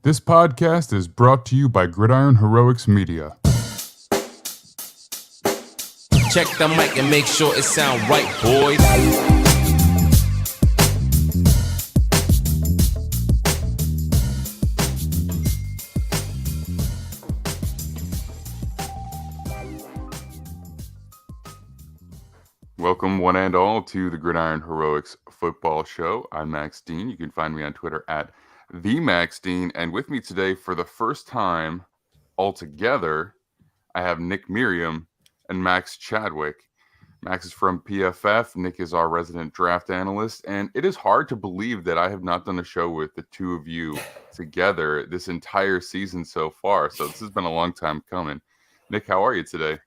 This podcast is brought to you by Gridiron Heroics Media. Check the mic and make sure it sound right, boys. Welcome one and all to the Gridiron Heroics Football Show. I'm Max Dean. You can find me on Twitter at @TheMaxDean. And with me today for the first time altogether, I have Nick Merriam and Max Chadwick. Max is from PFF. Nick is our resident draft analyst. And it is hard to believe that I have not done a show with the two of you together this entire season so far. So this has been a long time coming. Nick, how are you today?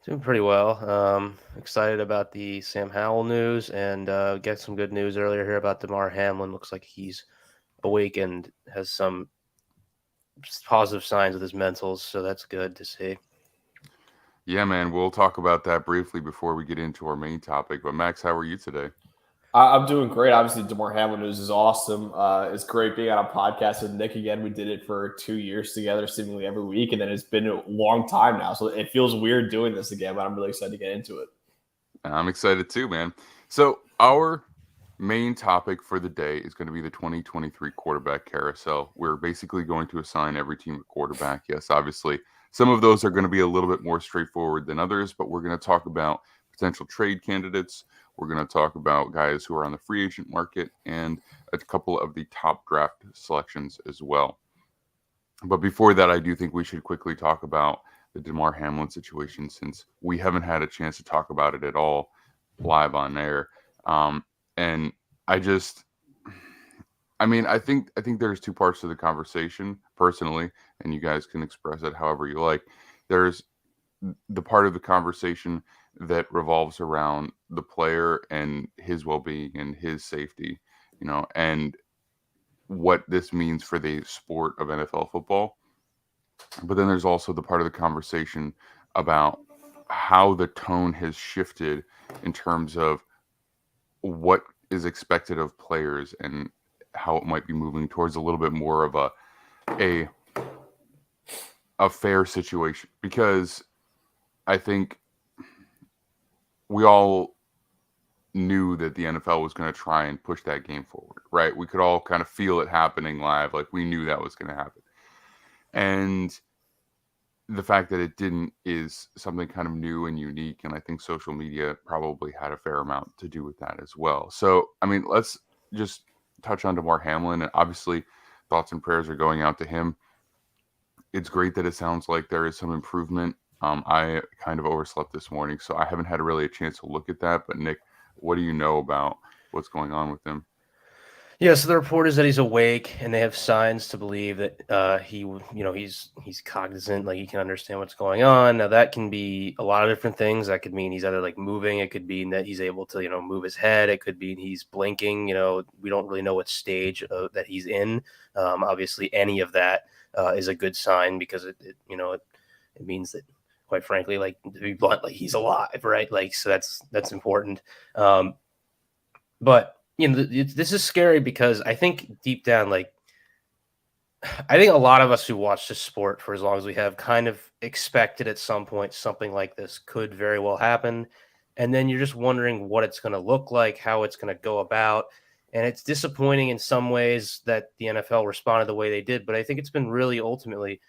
Doing pretty well. Excited about the Sam Howell news and get some good news earlier here about Damar Hamlin. Looks like he's awake and has some positive signs with his mentals, so that's good to see. Yeah, man, we'll talk about that briefly before we get into our main topic. But Max, how are you today? I'm doing great. Obviously, Damar Hamlin news is awesome. It's great being on a podcast with Nick again. We did it for 2 years together, seemingly every week, and then it's been a long time now. So it feels weird doing this again, but I'm really excited to get into it. I'm excited too, man. So our main topic for the day is going to be the 2023 quarterback carousel. We're basically going to assign every team a quarterback. Yes, obviously, some of those are going to be a little bit more straightforward than others, but we're going to talk about potential trade candidates. We're going to talk about guys who are on the free agent market and a couple of the top draft selections as well. But before that, I do think we should quickly talk about the Damar Hamlin situation, since we haven't had a chance to talk about it at all live on air. And I think there's two parts to the conversation personally, and you guys can express it however you like. There's the part of the conversation that revolves around the player and his well-being and his safety, and what this means for the sport of NFL football. But then there's also the part of the conversation about how the tone has shifted in terms of what is expected of players and how it might be moving towards a little bit more of a fair situation, because I think we all knew that the NFL was going to try and push that game forward, right? We could all kind of feel it happening live. Like, we knew that was going to happen. And the fact that it didn't is something kind of new and unique. And I think social media probably had a fair amount to do with that as well. So, I mean, let's just touch on Damar Hamlin. And obviously, thoughts and prayers are going out to him. It's great that it sounds like there is some improvement. I kind of overslept this morning, so I haven't had really a chance to look at that. But Nick, what do you know about what's going on with him? Yeah, so the report is that he's awake, and they have signs to believe that he's cognizant, like he can understand what's going on. Now that can be a lot of different things. That could mean he's either like moving. It could mean that he's able to move his head. It could mean he's blinking. We don't really know what stage that he's in. Obviously, any of that is a good sign, because it means that, quite frankly, like, to be blunt, like, he's alive, right? Like, so that's important. But this is scary, because I think deep down, like, I think a lot of us who watch this sport for as long as we have kind of expected at some point something like this could very well happen. And then you're just wondering what it's going to look like, how it's going to go about. And it's disappointing in some ways that the NFL responded the way they did. But I think it's been really ultimately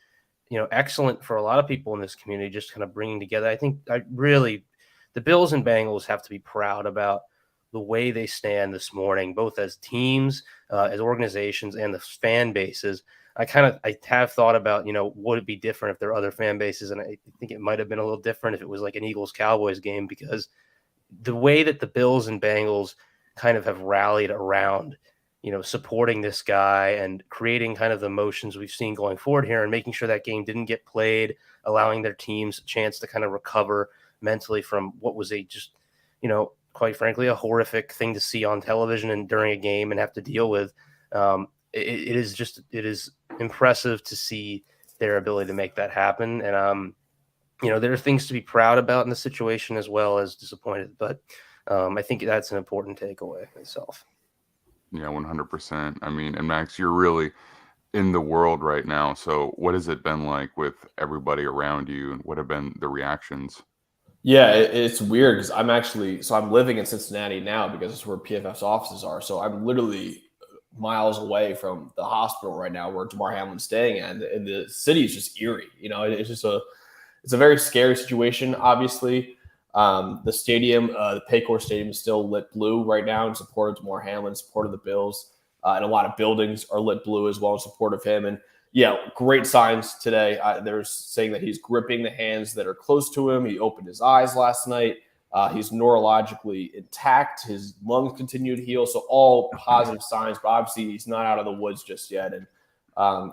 excellent for a lot of people in this community, just kind of bringing together. I think the Bills and Bengals have to be proud about the way they stand this morning, both as teams, as organizations, and the fan bases. I have thought about, would it be different if there are other fan bases? And I think it might have been a little different if it was like an Eagles-Cowboys game, because the way that the Bills and Bengals kind of have rallied around supporting this guy and creating kind of the motions we've seen going forward here, and making sure that game didn't get played, allowing their teams a chance to kind of recover mentally from what was quite frankly, a horrific thing to see on television and during a game and have to deal with. It is impressive to see their ability to make that happen. And, there are things to be proud about in the situation as well as disappointed, but I think that's an important takeaway myself. Yeah, 100%. I mean, and Max, you're really in the world right now. So what has it been like with everybody around you, and what have been the reactions? Yeah, it's weird because I'm living in Cincinnati now because it's where PFF's offices are. So I'm literally miles away from the hospital right now where Damar Hamlin's staying at, and the city is just eerie. It's a very scary situation. Obviously, the stadium, the Paycor Stadium, is still lit blue right now in support of Damar Hamlin, in support of the Bills, and a lot of buildings are lit blue as well in support of him. And yeah, great signs today. They're saying that he's gripping the hands that are close to him. He opened his eyes last night. He's neurologically intact. His lungs continue to heal. So all positive signs, but obviously he's not out of the woods just yet. And,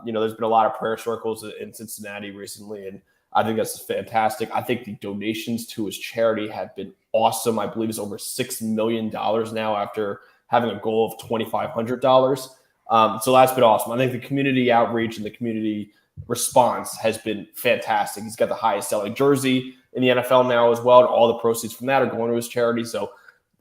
there's been a lot of prayer circles in Cincinnati recently, and I think that's fantastic. I think the donations to his charity have been awesome. I believe it's over $6 million now after having a goal of $2,500. So that's been awesome. I think the community outreach and the community response has been fantastic. He's got the highest selling jersey in the NFL now as well, and all the proceeds from that are going to his charity. So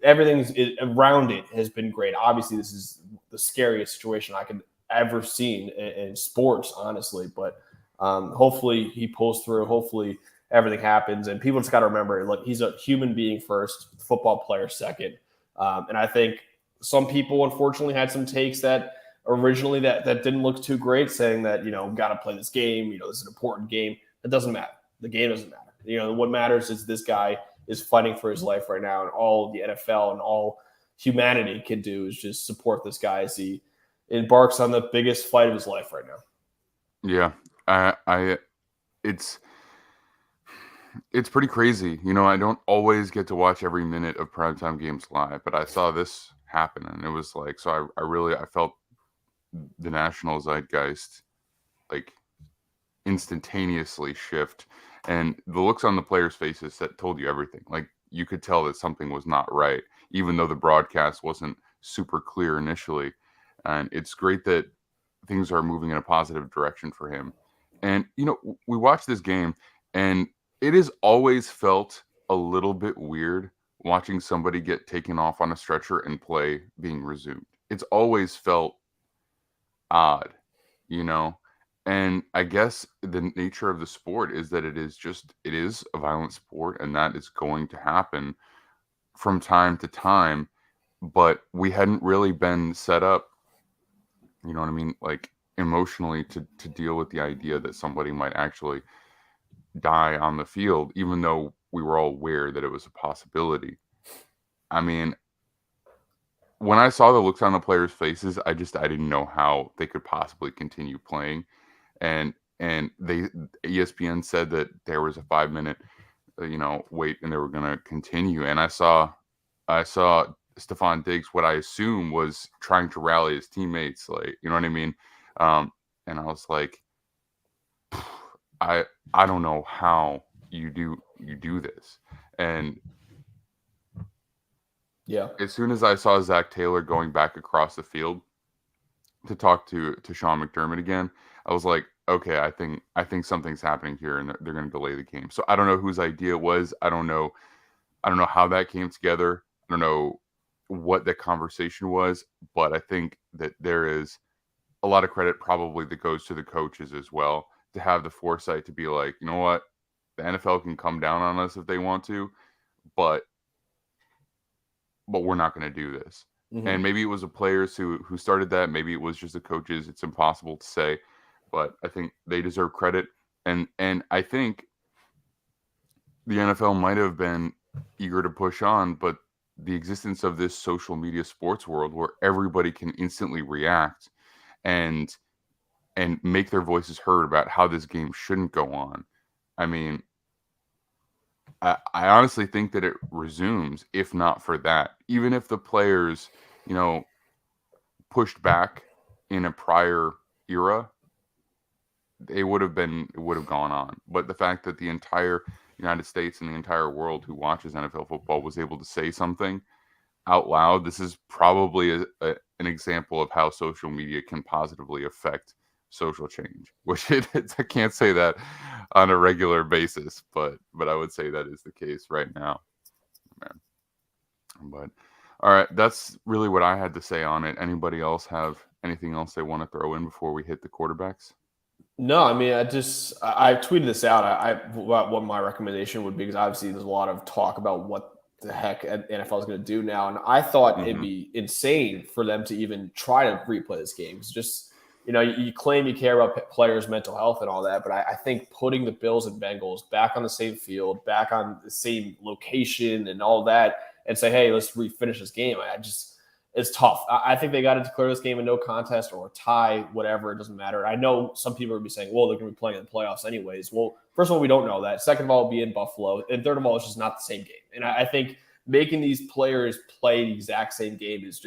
everything around it has been great. Obviously, this is the scariest situation I could ever seen in sports, honestly. But hopefully he pulls through. Hopefully everything happens. And people just got to remember, look, he's a human being first, football player second. And I think some people, unfortunately, had some takes that originally that didn't look too great, saying that, got to play this game. This is an important game. It doesn't matter. The game doesn't matter. What matters is this guy is fighting for his life right now, and all the NFL and all humanity can do is just support this guy as he embarks on the biggest fight of his life right now. Yeah, it's pretty crazy. I don't always get to watch every minute of primetime games live, but I saw this happen, and it was like, so I felt the national zeitgeist like instantaneously shift, and the looks on the players' faces that told you everything. Like, you could tell that something was not right, even though the broadcast wasn't super clear initially. And it's great that things are moving in a positive direction for him. And we watched this game, and it has always felt a little bit weird watching somebody get taken off on a stretcher and play being resumed. It's always felt odd, and I guess the nature of the sport is that it is a violent sport, and that is going to happen from time to time, but we hadn't really been set up, you know what I mean, like emotionally to deal with the idea that somebody might actually die on the field, even though we were all aware that it was a possibility. I mean, when I saw the looks on the players' faces, I didn't know how they could possibly continue playing. And ESPN said that there was a 5-minute, wait, and they were going to continue. And I saw Stephon Diggs, what I assume was trying to rally his teammates, like, you know what I mean? And I was like, I don't know how you do this. And yeah, as soon as I saw Zach Taylor going back across the field to talk to Sean McDermott again, I was like, okay, I think something's happening here, and they're going to delay the game. So I don't know whose idea it was. I don't know how that came together. I don't know what the conversation was, but I think that there is a lot of credit probably that goes to the coaches as well, to have the foresight to be like, you know what, the NFL can come down on us if they want to, but we're not going to do this. Mm-hmm. And maybe it was the players who started that. Maybe it was just the coaches. It's impossible to say, but I think they deserve credit. And I think the NFL might have been eager to push on, but the existence of this social media sports world where everybody can instantly react and make their voices heard about how this game shouldn't go on. I mean, I honestly think that it resumes, if not for that. Even if the players, pushed back in a prior era, it would have gone on. But the fact that the entire United States and the entire world who watches NFL football was able to say something out loud, this is probably an example of how social media can positively affect social change, which I can't say that on a regular basis, but I would say that is the case right now, man. But all right, that's really what I had to say on it. Anybody else have anything else they want to throw in before we hit the quarterbacks? No, I mean, I tweeted this out. What my recommendation would be, because obviously there's a lot of talk about what the heck NFL is going to do now, and I thought it'd be insane for them to even try to replay this game. It's just, you claim you care about players' mental health and all that, but I think putting the Bills and Bengals back on the same field, back on the same location, and all that, and say, hey, let's refinish this game. It's tough. I think they got to declare this game a no contest or a tie, whatever. It doesn't matter. I know some people are be saying, well, they're going to be playing in the playoffs anyways. Well, first of all, we don't know that. Second of all, it'll be in Buffalo. And third of all, it's just not the same game. And I think making these players play the exact same game is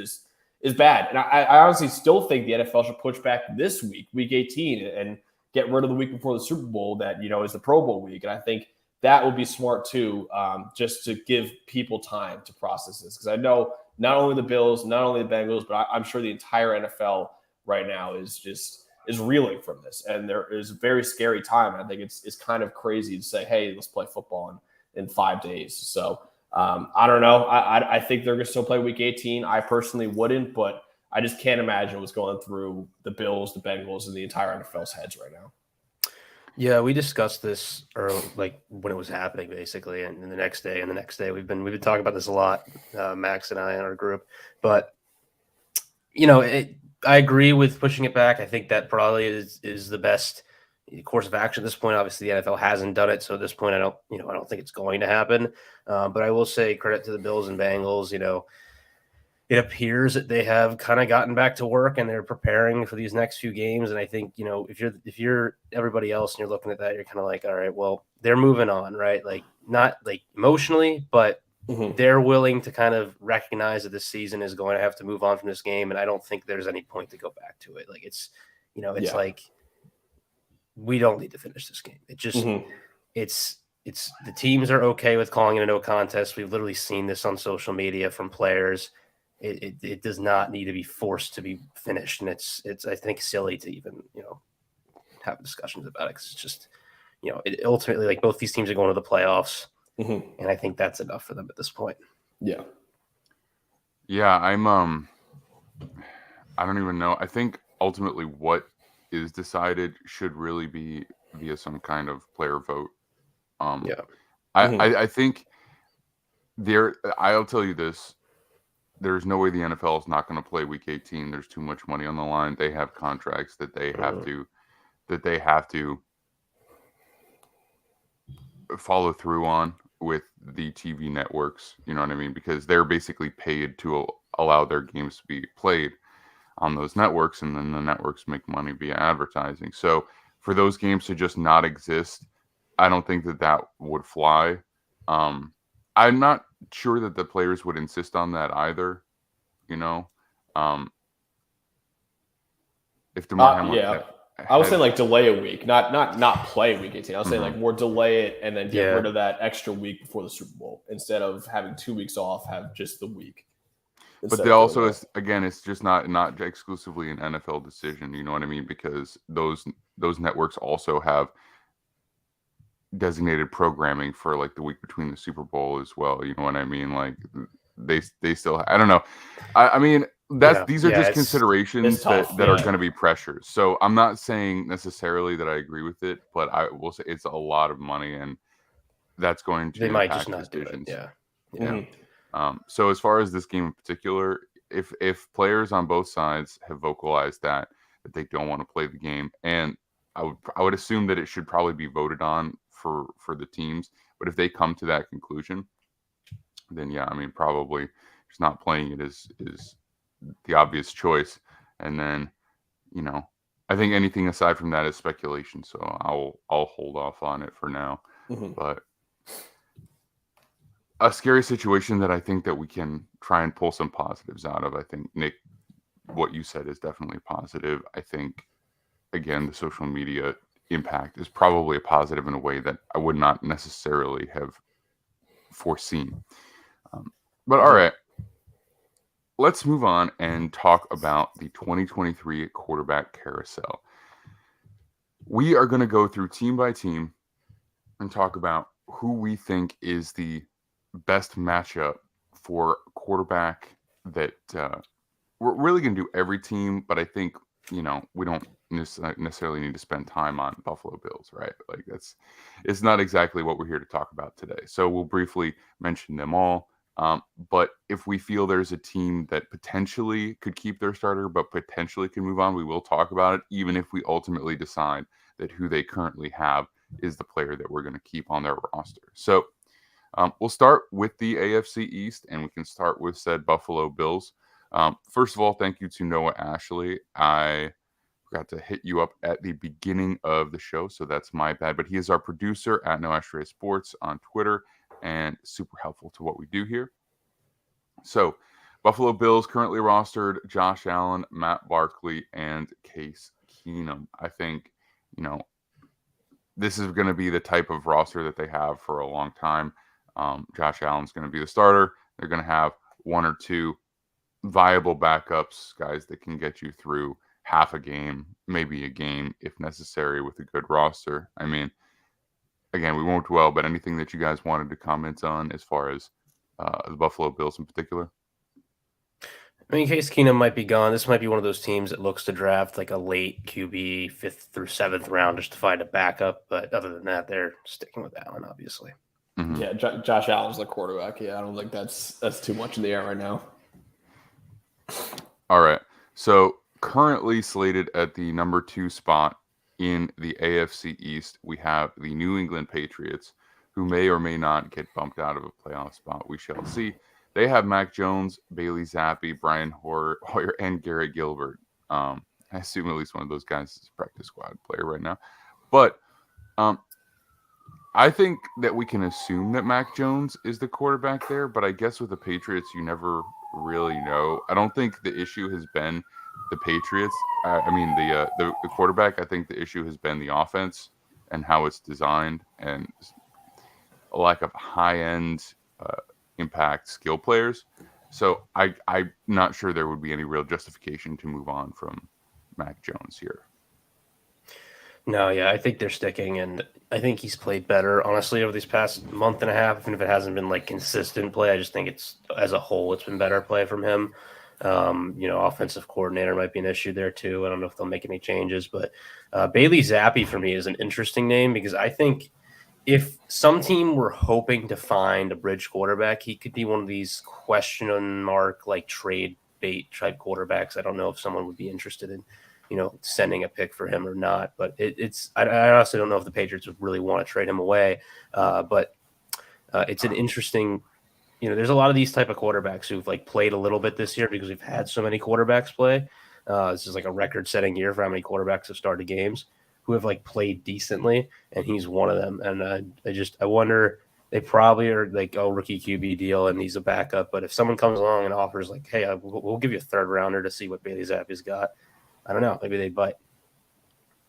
bad. And I honestly still think the NFL should push back this week, week 18, and get rid of the week before the Super Bowl that, is the Pro Bowl week. And I think that would be smart too, just to give people time to process this. Because I know not only the Bills, not only the Bengals, but I'm sure the entire NFL right now is reeling from this. And there is a very scary time. I think it's kind of crazy to say, hey, let's play football in 5 days. So I don't know. I think they're going to still play week 18. I personally wouldn't, but I just can't imagine what's going through the Bills, the Bengals, and the entire NFL's heads right now. Yeah, we discussed this when it was happening, basically, and the next day. We've been talking about this a lot, Max and I in our group. But I agree with pushing it back. I think that probably is the best course of action at this point. Obviously, the NFL hasn't done it, so at this point, I don't think it's going to happen. But I will say credit to the Bills and Bengals. It appears that they have kind of gotten back to work and they're preparing for these next few games. And I think, if you're everybody else and you're looking at that, you're kind of like, all right, well, they're moving on, right? Like not like emotionally, but they're willing to kind of recognize that this season is going to have to move on from this game. And I don't think there's any point to go back to it. Like it's like, we don't need to finish this game. It just, it's the teams are okay with calling it a no contest. We've literally seen this on social media from players. It does not need to be forced to be finished, and it's I think silly to even have discussions about it, because it's just it ultimately, like, both these teams are going to the playoffs, and I think that's enough for them at this point. Yeah, I'm I don't even know. I think ultimately what is decided should really be via some kind of player vote. I think I'll tell you this. There's no way the NFL is not going to play week 18. There's too much money on the line. They have contracts that they have to follow through on with the TV networks. You know what I mean? Because they're basically paid to allow their games to be played on those networks, and then the networks make money via advertising. So for those games to just not exist, I don't think that would fly. I'm not sure that the players would insist on that either. If DeMar Hamlin, I was saying like delay a week, not play week 18. I was saying like more delay it and then get rid of that extra week before the Super Bowl, instead of having 2 weeks off, have just the week. But they also it's just not exclusively an NFL decision. You know what I mean? Because those networks also have designated programming for like the week between the Super Bowl as well. You know what I mean? Like they still, I don't know. I mean, these are just considerations that are going to be pressures. So I'm not saying necessarily that I agree with it, but I will say it's a lot of money, and that's going to they might just not decisions. do it. Yeah. So as far as this game in particular, if players on both sides have vocalized that they don't want to play the game, and I would assume that it should probably be voted on for the teams. But if they come to that conclusion, then probably just not playing it is the obvious choice. And then, I think anything aside from that is speculation. So I'll hold off on it for now. But a scary situation that I think that we can try and pull some positives out of. I think, Nick, what you said is definitely positive. I think, again, the social media impact is probably a positive in a way that I would not necessarily have foreseen. But all right, let's move on and talk about the 2023 quarterback carousel. We are going to go through team by team and talk about who we think is the best matchup for quarterback that we're really going to do every team, but I think, we don't necessarily need to spend time on Buffalo Bills, right? Like it's not exactly what we're here to talk about today. So we'll briefly mention them all. But if we feel there's a team that potentially could keep their starter, but potentially can move on, we will talk about it, even if we ultimately decide that who they currently have is the player that we're going to keep on their roster. So we'll start with the AFC East, and we can start with said Buffalo Bills. First of all, thank you to Noah Ashley. I forgot to hit you up at the beginning of the show, so that's my bad. But he is our producer at Noah Ashley Sports on Twitter and super helpful to what we do here. So Buffalo Bills currently rostered Josh Allen, Matt Barkley, and Case Keenum. I think, this is going to be the type of roster that they have for a long time. Josh Allen's going to be the starter. They're going to have one or two viable backups, guys that can get you through half a game, maybe a game if necessary with a good roster. I mean, again, we won't dwell, but anything that you guys wanted to comment on as far as the Buffalo Bills in particular? I mean, Case Keenum might be gone. This might be one of those teams that looks to draft like a late QB 5th through 7th round just to find a backup. But other than that, they're sticking with Allen, obviously. Mm-hmm. Yeah, Josh Allen's the quarterback. Yeah, I don't think that's too much in the air right now. All right. So currently slated at the number 2 spot in the AFC East, we have the New England Patriots, who may or may not get bumped out of a playoff spot. We shall see. They have Mac Jones, Bailey Zappi, Brian Hoyer, and Garrett Gilbert. I assume at least one of those guys is a practice squad player right now. But I think that we can assume that Mac Jones is the quarterback there, but I guess with the Patriots, you never really know. I don't think the issue has been the Patriots. The quarterback. I think the issue has been the offense and how it's designed and a lack of high-end impact skill players. So I'm not sure there would be any real justification to move on from Mac Jones here. No, yeah, I think they're sticking, and I think he's played better, honestly, over these past month and a half. Even if it hasn't been like consistent play, I just think it's as a whole, it's been better play from him. Offensive coordinator might be an issue there too. I don't know if they'll make any changes, but Bailey Zappi for me is an interesting name because I think if some team were hoping to find a bridge quarterback, he could be one of these question mark like trade bait type quarterbacks. I don't know if someone would be interested in sending a pick for him or not. But I honestly don't know if the Patriots would really want to trade him away. But it's an interesting, there's a lot of these type of quarterbacks who've like played a little bit this year because we've had so many quarterbacks play. This is like a record setting year for how many quarterbacks have started games who have like played decently. And he's one of them. And I wonder, they probably are like, rookie QB deal and he's a backup. But if someone comes along and offers like, hey, we'll give you a 3rd rounder to see what Bailey Zappi's got, I don't know. Maybe they bite.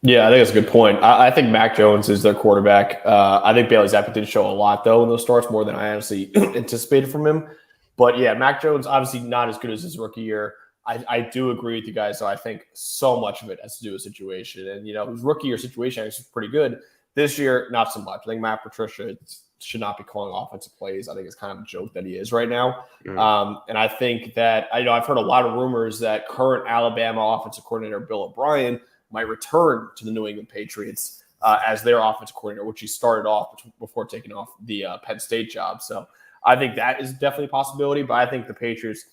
Yeah, I think that's a good point. I think Mac Jones is their quarterback. I think Bailey Zappi did show a lot, though, in those starts, more than I honestly anticipated from him. But, yeah, Mac Jones, obviously not as good as his rookie year. I do agree with you guys, though. I think so much of it has to do with situation. And, his rookie year situation is pretty good. This year, not so much. I think Matt Patricia should not be calling offensive plays. I think it's kind of a joke that he is right now. And I think that, I've heard a lot of rumors that current Alabama offensive coordinator Bill O'Brien might return to the New England Patriots as their offensive coordinator, which he started off before taking off the Penn State job. So I think that is definitely a possibility, but I think the Patriots,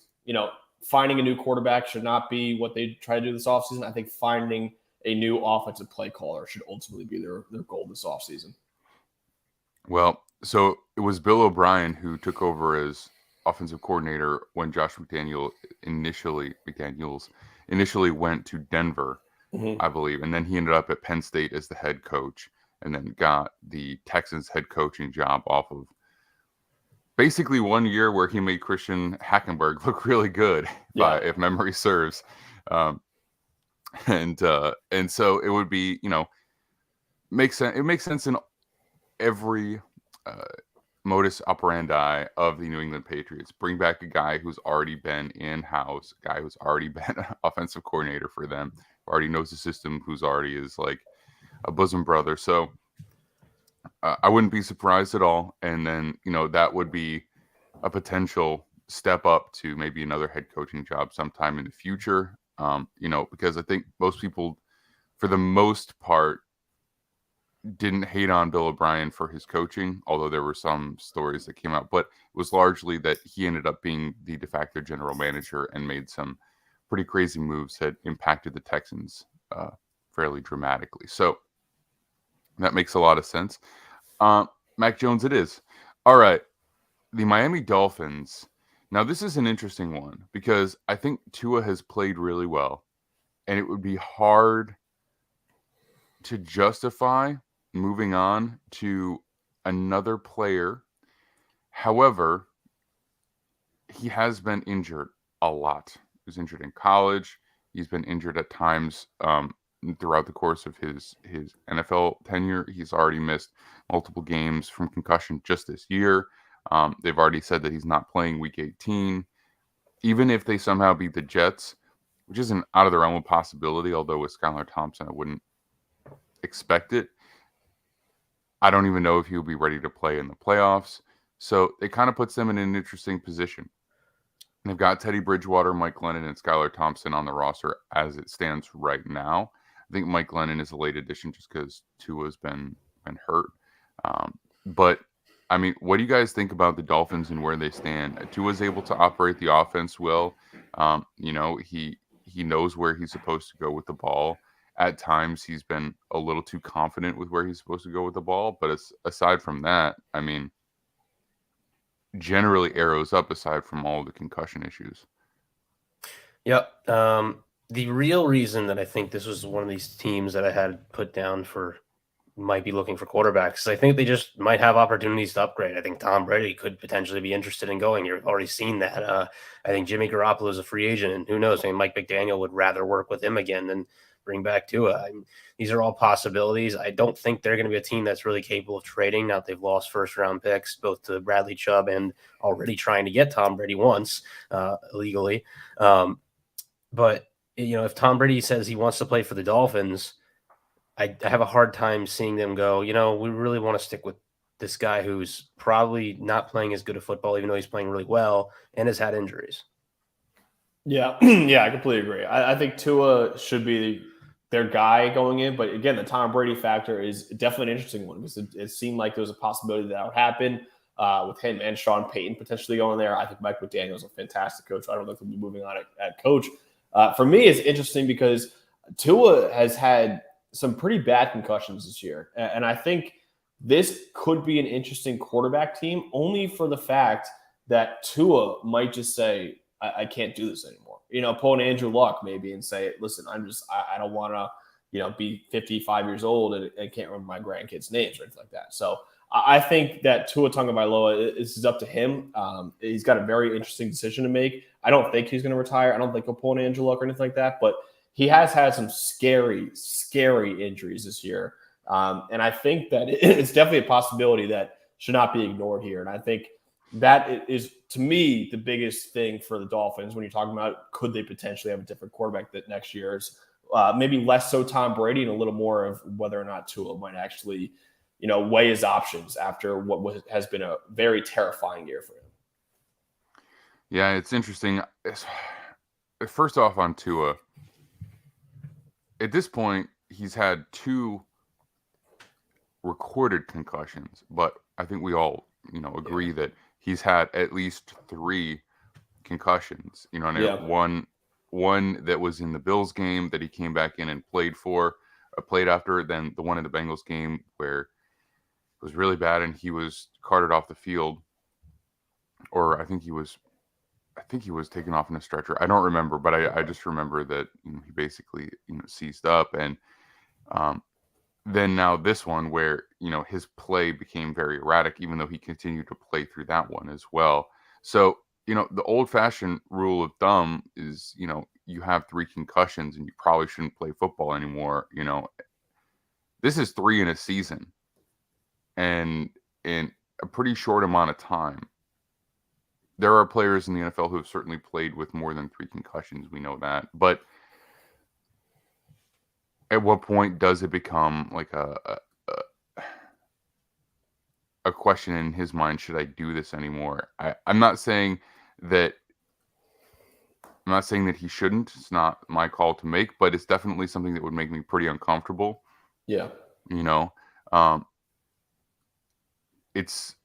finding a new quarterback should not be what they try to do this offseason. I think finding a new offensive play caller should ultimately be their goal this offseason. Well, so it was Bill O'Brien who took over as offensive coordinator when Josh McDaniels initially went to Denver, I believe. And then he ended up at Penn State as the head coach and then got the Texans head coaching job off of basically 1 year where he made Christian Hackenberg look really good, if memory serves. And so it would be, makes sense. It makes sense in every modus operandi of the New England Patriots. Bring back a guy who's already been in-house, a guy who's already been an offensive coordinator for them, who already knows the system, who's already is like a bosom brother. So I wouldn't be surprised at all. And then, that would be a potential step up to maybe another head coaching job sometime in the future. Because I think most people, for the most part, didn't hate on Bill O'Brien for his coaching, although there were some stories that came out, but it was largely that he ended up being the de facto general manager and made some pretty crazy moves that impacted the Texans fairly dramatically. So that makes a lot of sense. Mac Jones it is. All right. The Miami Dolphins. Now, this is an interesting one because I think Tua has played really well, and it would be hard to justify moving on to another player. However, he has been injured a lot. He was injured in college. He's been injured at times throughout the course of his NFL tenure. He's already missed multiple games from concussion just this year. They've already said that he's not playing Week 18. Even if they somehow beat the Jets, which isn't out of the realm of possibility, although with Skylar Thompson, I wouldn't expect it. I don't even know if he'll be ready to play in the playoffs. So it kind of puts them in an interesting position. They've got Teddy Bridgewater, Mike Glennon, and Skylar Thompson on the roster as it stands right now. I think Mike Glennon is a late addition just because Tua's been hurt. But I mean, what do you guys think about the Dolphins and where they stand? Tua's able to operate the offense well. He knows where he's supposed to go with the ball. At times, he's been a little too confident with where he's supposed to go with the ball. But aside from that, I mean, generally arrows up aside from all the concussion issues. Yep. The real reason that I think this was one of these teams that I had put down for might be looking for quarterbacks, I think they just might have opportunities to upgrade. I think Tom Brady could potentially be interested in going. You've already seen that. I think Jimmy Garoppolo is a free agent, and who knows? I mean, Mike McDaniel would rather work with him again than bring back Tua. I mean, these are all possibilities. I don't think they're going to be a team that's really capable of trading. Now they've lost first-round picks, both to Bradley Chubb and already trying to get Tom Brady once illegally. But, if Tom Brady says he wants to play for the Dolphins, I have a hard time seeing them go, we really want to stick with this guy who's probably not playing as good a football, even though he's playing really well and has had injuries. Yeah, yeah, I completely agree. I think Tua should be their guy going in, but again, the Tom Brady factor is definitely an interesting one because it seemed like there was a possibility that would happen with him and Sean Payton potentially going there. I think Mike McDaniel is a fantastic coach. I don't think he'll be moving on at coach. For me, it's interesting because Tua has had some pretty bad concussions this year, and I think this could be an interesting quarterback team only for the fact that Tua might just say, I can't do this anymore. Pull an Andrew Luck maybe and say, listen, I don't want to, be 55 years old and can't remember my grandkids' names or anything like that. So I think that Tua Tagovailoa, this is up to him. He's got a very interesting decision to make. I don't think he's going to retire. I don't think he'll pull an Andrew Luck or anything like that, but he has had some scary, scary injuries this year. And I think that it's definitely a possibility that should not be ignored here. And I think that is, to me, the biggest thing for the Dolphins when you're talking about could they potentially have a different quarterback that next year is maybe less so Tom Brady and a little more of whether or not Tua might actually, weigh his options after what has been a very terrifying year for him. Yeah, it's interesting. First off, on Tua, at this point, he's had 2 recorded concussions, but I think we all, agree that he's had at least 3 concussions. One that was in the Bills game that he came back in and played after, then the one in the Bengals game where it was really bad and he was carted off the field, or I think he was taken off in a stretcher. I don't remember, but I just remember that he basically seized up, and then now this one where his play became very erratic, even though he continued to play through that one as well. So the old-fashioned rule of thumb is you have 3 concussions and you probably shouldn't play football anymore. This is 3 in a season, and in a pretty short amount of time. There are players in the NFL who have certainly played with more than 3 concussions. We know that. But at what point does it become like a question in his mind, should I do this anymore? I'm not saying that I'm not saying that he shouldn't. It's not my call to make, but it's definitely something that would make me pretty uncomfortable. Yeah. You know, it's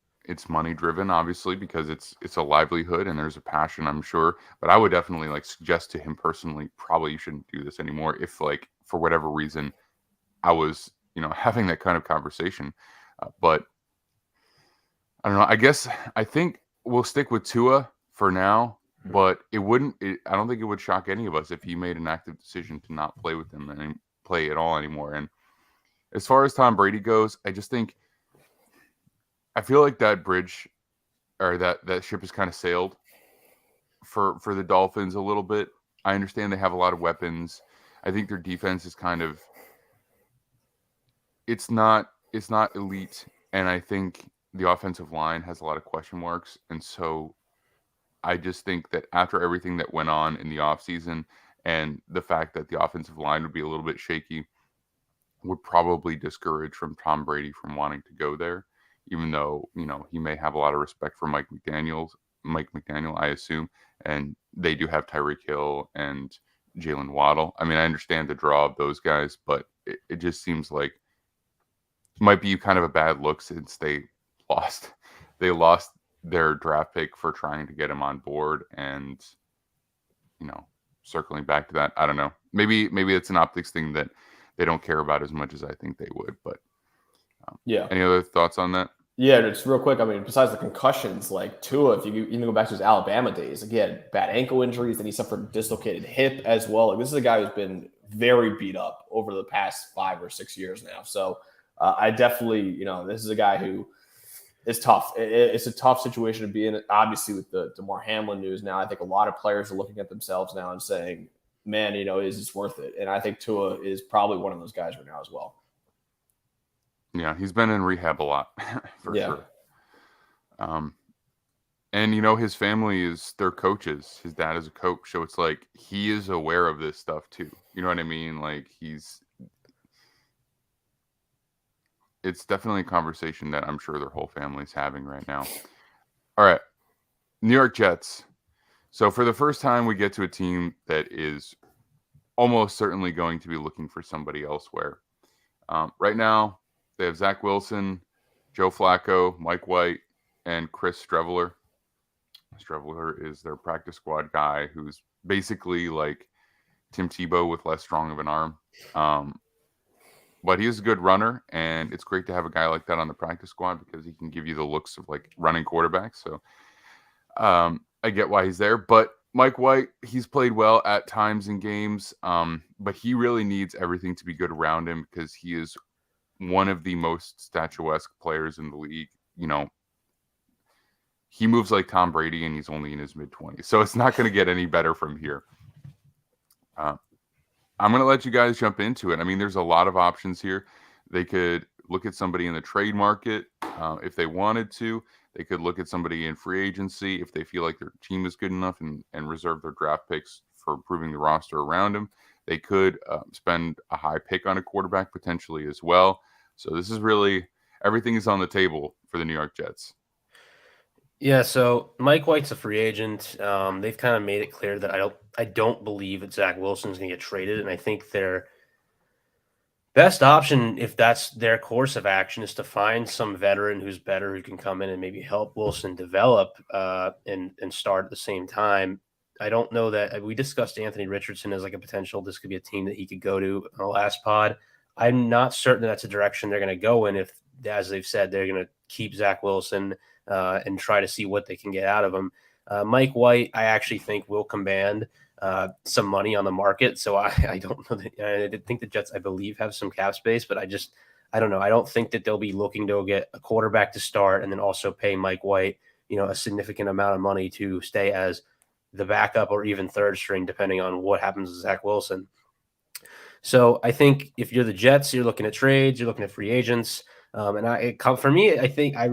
money driven, obviously, because it's a livelihood and there's a passion, I'm sure. But I would definitely like suggest to him personally, probably you shouldn't do this anymore if, like, for whatever reason, I was, having that kind of conversation. But I don't know. I think we'll stick with Tua for now. But I don't think it would shock any of us if he made an active decision to not play with him and play at all anymore. And as far as Tom Brady goes, I feel like that bridge or that ship has kind of sailed for the Dolphins a little bit. I understand they have a lot of weapons. I think their defense is kind of, it's not elite. And I think the offensive line has a lot of question marks. And so I just think that after everything that went on in the offseason and the fact that the offensive line would be a little bit shaky would probably discourage from Tom Brady from wanting to go there, even though, he may have a lot of respect for Mike McDaniel, I assume. And they do have Tyreek Hill and Jalen Waddle. I mean, I understand the draw of those guys, but it just seems like it might be kind of a bad look since they lost their draft pick for trying to get him on board. And circling back to that, I don't know, maybe it's an optics thing that they don't care about as much as I think they would. But yeah, any other thoughts on that? Yeah, just real quick. I mean, besides the concussions, like Tua, if you even go back to his Alabama days, again, bad ankle injuries, then he suffered a dislocated hip as well. Like, this is a guy who's been very beat up over the past 5 or 6 years now. So I definitely, this is a guy who is tough. It's a tough situation to be in. Obviously, with the Damar Hamlin news now, I think a lot of players are looking at themselves now and saying, man, is this worth it? And I think Tua is probably one of those guys right now as well. Yeah, he's been in rehab a lot for sure. And his family is their coaches. His dad is a coach, so it's like he is aware of this stuff too. You know what I mean? Like it's definitely a conversation that I'm sure their whole family's having right now. All right, New York Jets. So for the first time, we get to a team that is almost certainly going to be looking for somebody elsewhere. Right now, they have Zach Wilson, Joe Flacco, Mike White, and Chris Streveler. Streveler is their practice squad guy who's basically like Tim Tebow with less strong of an arm. But he is a good runner, and it's great to have a guy like that on the practice squad because he can give you the looks of like running quarterbacks. So I get why he's there. But Mike White, he's played well at times in games, but he really needs everything to be good around him because he is one of the most statuesque players in the league. He moves like Tom Brady, and he's only in his mid-20s. So it's not going to get any better from here. I'm going to let you guys jump into it. I mean, there's a lot of options here. They could look at somebody in the trade market if they wanted to. They could look at somebody in free agency if they feel like their team is good enough and reserve their draft picks for improving the roster around them. They could spend a high pick on a quarterback potentially as well. So this is really everything is on the table for the New York Jets. Yeah, so Mike White's a free agent. They've kind of made it clear that I don't believe that Zach Wilson's going to get traded, and I think their best option, if that's their course of action, is to find some veteran who's better, who can come in and maybe help Wilson develop and start at the same time. I don't know that we discussed Anthony Richardson as like a potential. This could be a team that he could go to in the last pod. I'm not certain that's a direction they're going to go in if, as they've said, they're going to keep Zach Wilson and try to see what they can get out of him. Mike White, I actually think will command some money on the market. So I don't know that I think the Jets, I believe, have some cap space, but I don't know. I don't think that they'll be looking to get a quarterback to start and then also pay Mike White, a significant amount of money to stay as the backup or even third string, depending on what happens with Zach Wilson. So I think if you're the Jets, you're looking at trades, you're looking at free agents. For me, I think I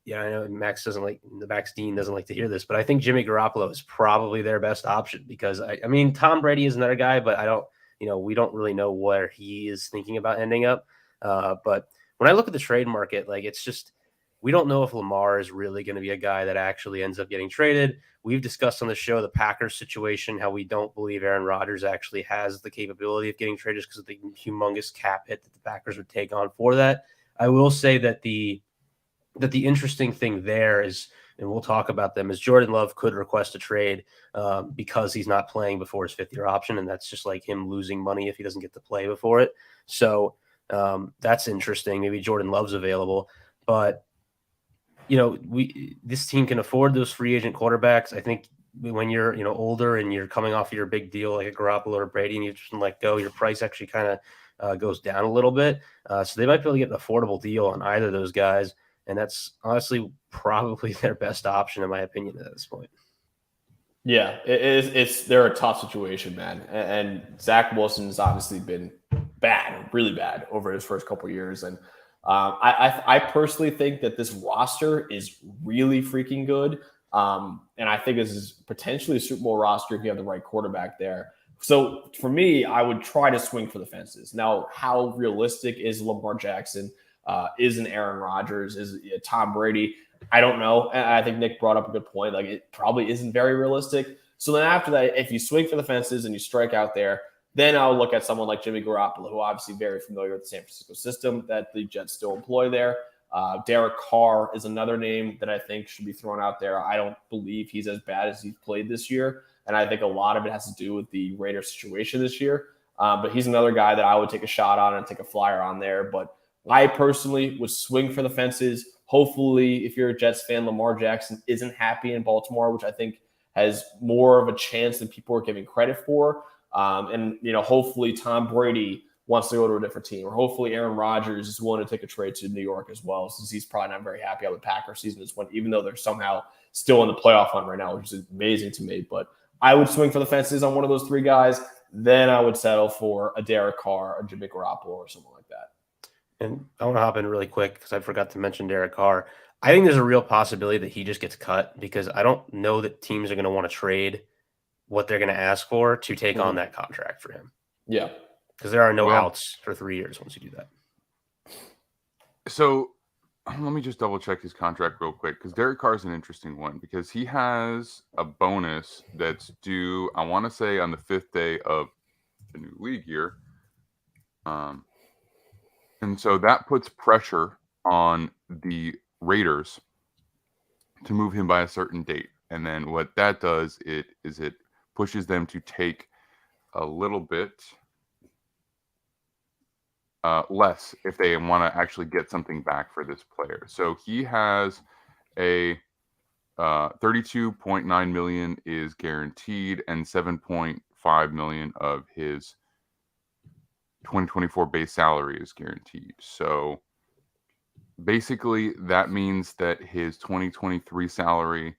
know Max Dean doesn't like to hear this, but I think Jimmy Garoppolo is probably their best option because I mean, Tom Brady is another guy, but we don't really know where he is thinking about ending up. But when I look at the trade market, like it's just, we don't know if Lamar is really going to be a guy that actually ends up getting traded. We've discussed on the show the Packers situation, how we don't believe Aaron Rodgers actually has the capability of getting traded because of the humongous cap hit that the Packers would take on for that. I will say that the interesting thing there is, and we'll talk about them, is Jordan Love could request a trade because he's not playing before his 5th-year option, and that's just like him losing money if he doesn't get to play before it. So that's interesting. Maybe Jordan Love's available, but this team can afford those free agent quarterbacks. I think when you're older and you're coming off of your big deal like a Garoppolo or Brady, and you just let go, your price actually kind of goes down a little bit. So they might be able to get an affordable deal on either of those guys. And that's honestly probably their best option, in my opinion, at this point. Yeah, it is. They're a tough situation, man. And Zach Wilson's obviously been bad, really bad over his first couple of years. And I personally think that this roster is really freaking good. And I think this is potentially a Super Bowl roster if you have the right quarterback there. So for me, I would try to swing for the fences. Now, how realistic is Lamar Jackson? Is an Aaron Rodgers? Is Tom Brady? I don't know. And I think Nick brought up a good point. Like, it probably isn't very realistic. So then after that, if you swing for the fences and you strike out there, then I'll look at someone like Jimmy Garoppolo, who obviously very familiar with the San Francisco system that the Jets still employ there. Derek Carr is another name that I think should be thrown out there. I don't believe he's as bad as he's played this year. And I think a lot of it has to do with the Raiders situation this year. But he's another guy that I would take a shot on and take a flyer on there. But I personally would swing for the fences. Hopefully, if you're a Jets fan, Lamar Jackson isn't happy in Baltimore, which I think has more of a chance than people are giving credit for. And hopefully Tom Brady wants to go to a different team, or hopefully Aaron Rodgers is willing to take a trade to New York as well, since he's probably not very happy how the Packers season is went, even though they're somehow still in the playoff hunt right now, which is amazing to me. But I would swing for the fences on one of those 3 guys. Then I would settle for a Derek Carr, a Jimmy Garoppolo, or someone like that. And I want to hop in really quick because I forgot to mention Derek Carr. I think there's a real possibility that he just gets cut, because I don't know that teams are going to want to trade what they're going to ask for to take on that contract for him. Yeah. Because there are no outs for 3 years once you do that. So let me just double check his contract real quick, because Derek Carr is an interesting one, because he has a bonus that's due, I want to say, on the 5th day of the new league year. And so that puts pressure on the Raiders to move him by a certain date. And then what that does it pushes them to take a little bit less if they want to actually get something back for this player. So he has a 32.9 million is guaranteed, and 7.5 million of his 2024 base salary is guaranteed. So basically that means that his 2023 salary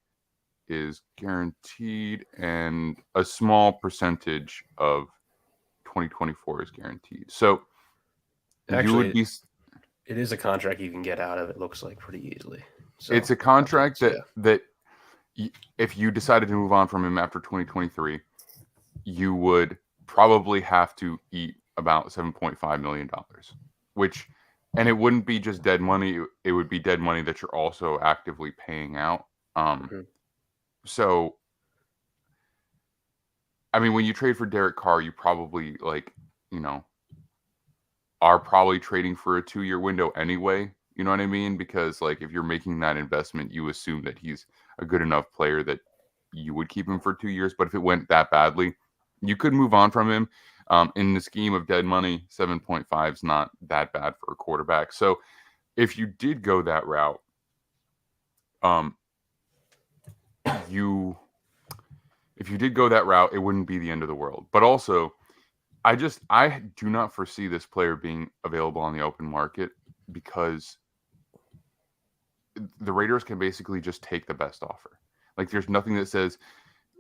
is guaranteed, and a small percentage of 2024 is guaranteed. So actually, you would be, it is a contract you can get out of, it looks like, pretty easily. So it's a contract that if you decided to move on from him after 2023, you would probably have to eat about $7.5 million, and it wouldn't be just dead money. It would be dead money that you're also actively paying out. So, I mean, when you trade for Derek Carr, you probably are probably trading for a 2-year window anyway. You know what I mean? Because if you're making that investment, you assume that he's a good enough player that you would keep him for 2 years. But if it went that badly, you could move on from him. In the scheme of dead money, 7.5 is not that bad for a quarterback. So if you did go that route, it wouldn't be the end of the world. But also, I do not foresee this player being available on the open market, because the Raiders can basically just take the best offer. There's nothing that says,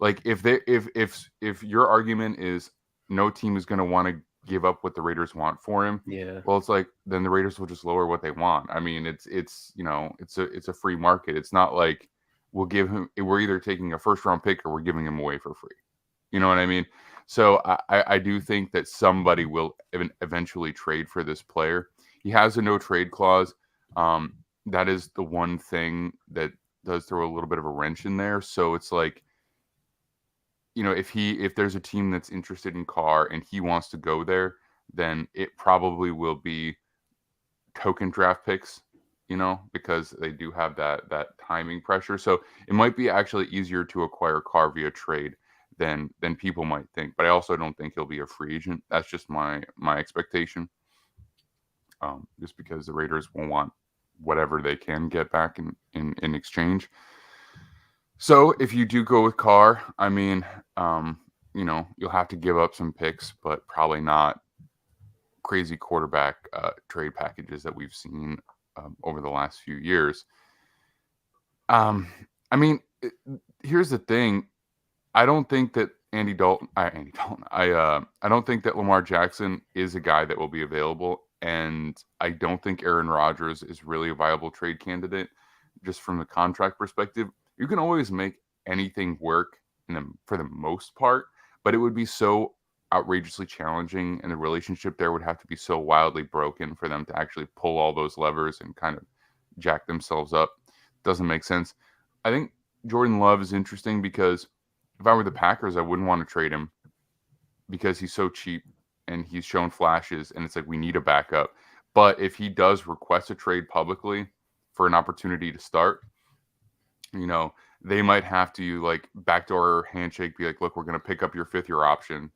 if your argument is no team is going to want to give up what the Raiders want for him. Yeah. Well, it's then the Raiders will just lower what they want. I mean, it's a free market. It's not like we're either taking a 1st-round pick or we're giving him away for free. You know what I mean? So I do think that somebody will eventually trade for this player. He has a no trade clause. that is the one thing that does throw a little bit of a wrench in there. So it's like, if there's a team that's interested in Carr and he wants to go there, then it probably will be token draft picks, because they do have that timing pressure. So it might be actually easier to acquire Carr via trade than people might think. But I also don't think he'll be a free agent. That's just my expectation. Just because the Raiders will want whatever they can get back in exchange. So if you do go with Carr, I mean, you'll have to give up some picks, but probably not crazy quarterback trade packages that we've seen over the last few years. I mean, here's the thing. I don't think that I don't think that Lamar Jackson is a guy that will be available, and I don't think Aaron Rodgers is really a viable trade candidate just from the contract perspective. You can always make anything work for the most part, but it would be so outrageously challenging, and the relationship there would have to be so wildly broken for them to actually pull all those levers and kind of jack themselves up. Doesn't make sense. I think Jordan Love is interesting because if I were the Packers, I wouldn't want to trade him because he's so cheap and he's shown flashes, and it's like we need a backup. But if he does request a trade publicly for an opportunity to start, they might have to like backdoor handshake, be like, look, we're going to pick up your 5th-year option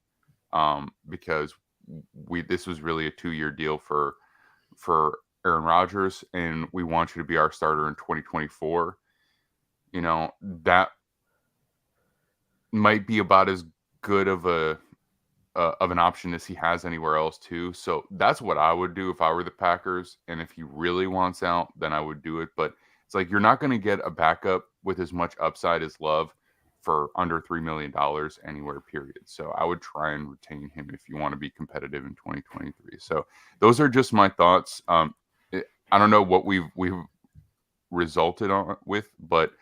because this was really a 2-year deal for Aaron Rodgers, and we want you to be our starter in 2024. That might be about as good of an option as he has anywhere else too. So that's what I would do if I were the Packers. And if he really wants out, then I would do it. But it's like, you're not going to get a backup with as much upside as Love for under $3 million anywhere, period. So I would try and retain him if you want to be competitive in 2023. So those are just my thoughts. I don't know what we've resulted with, but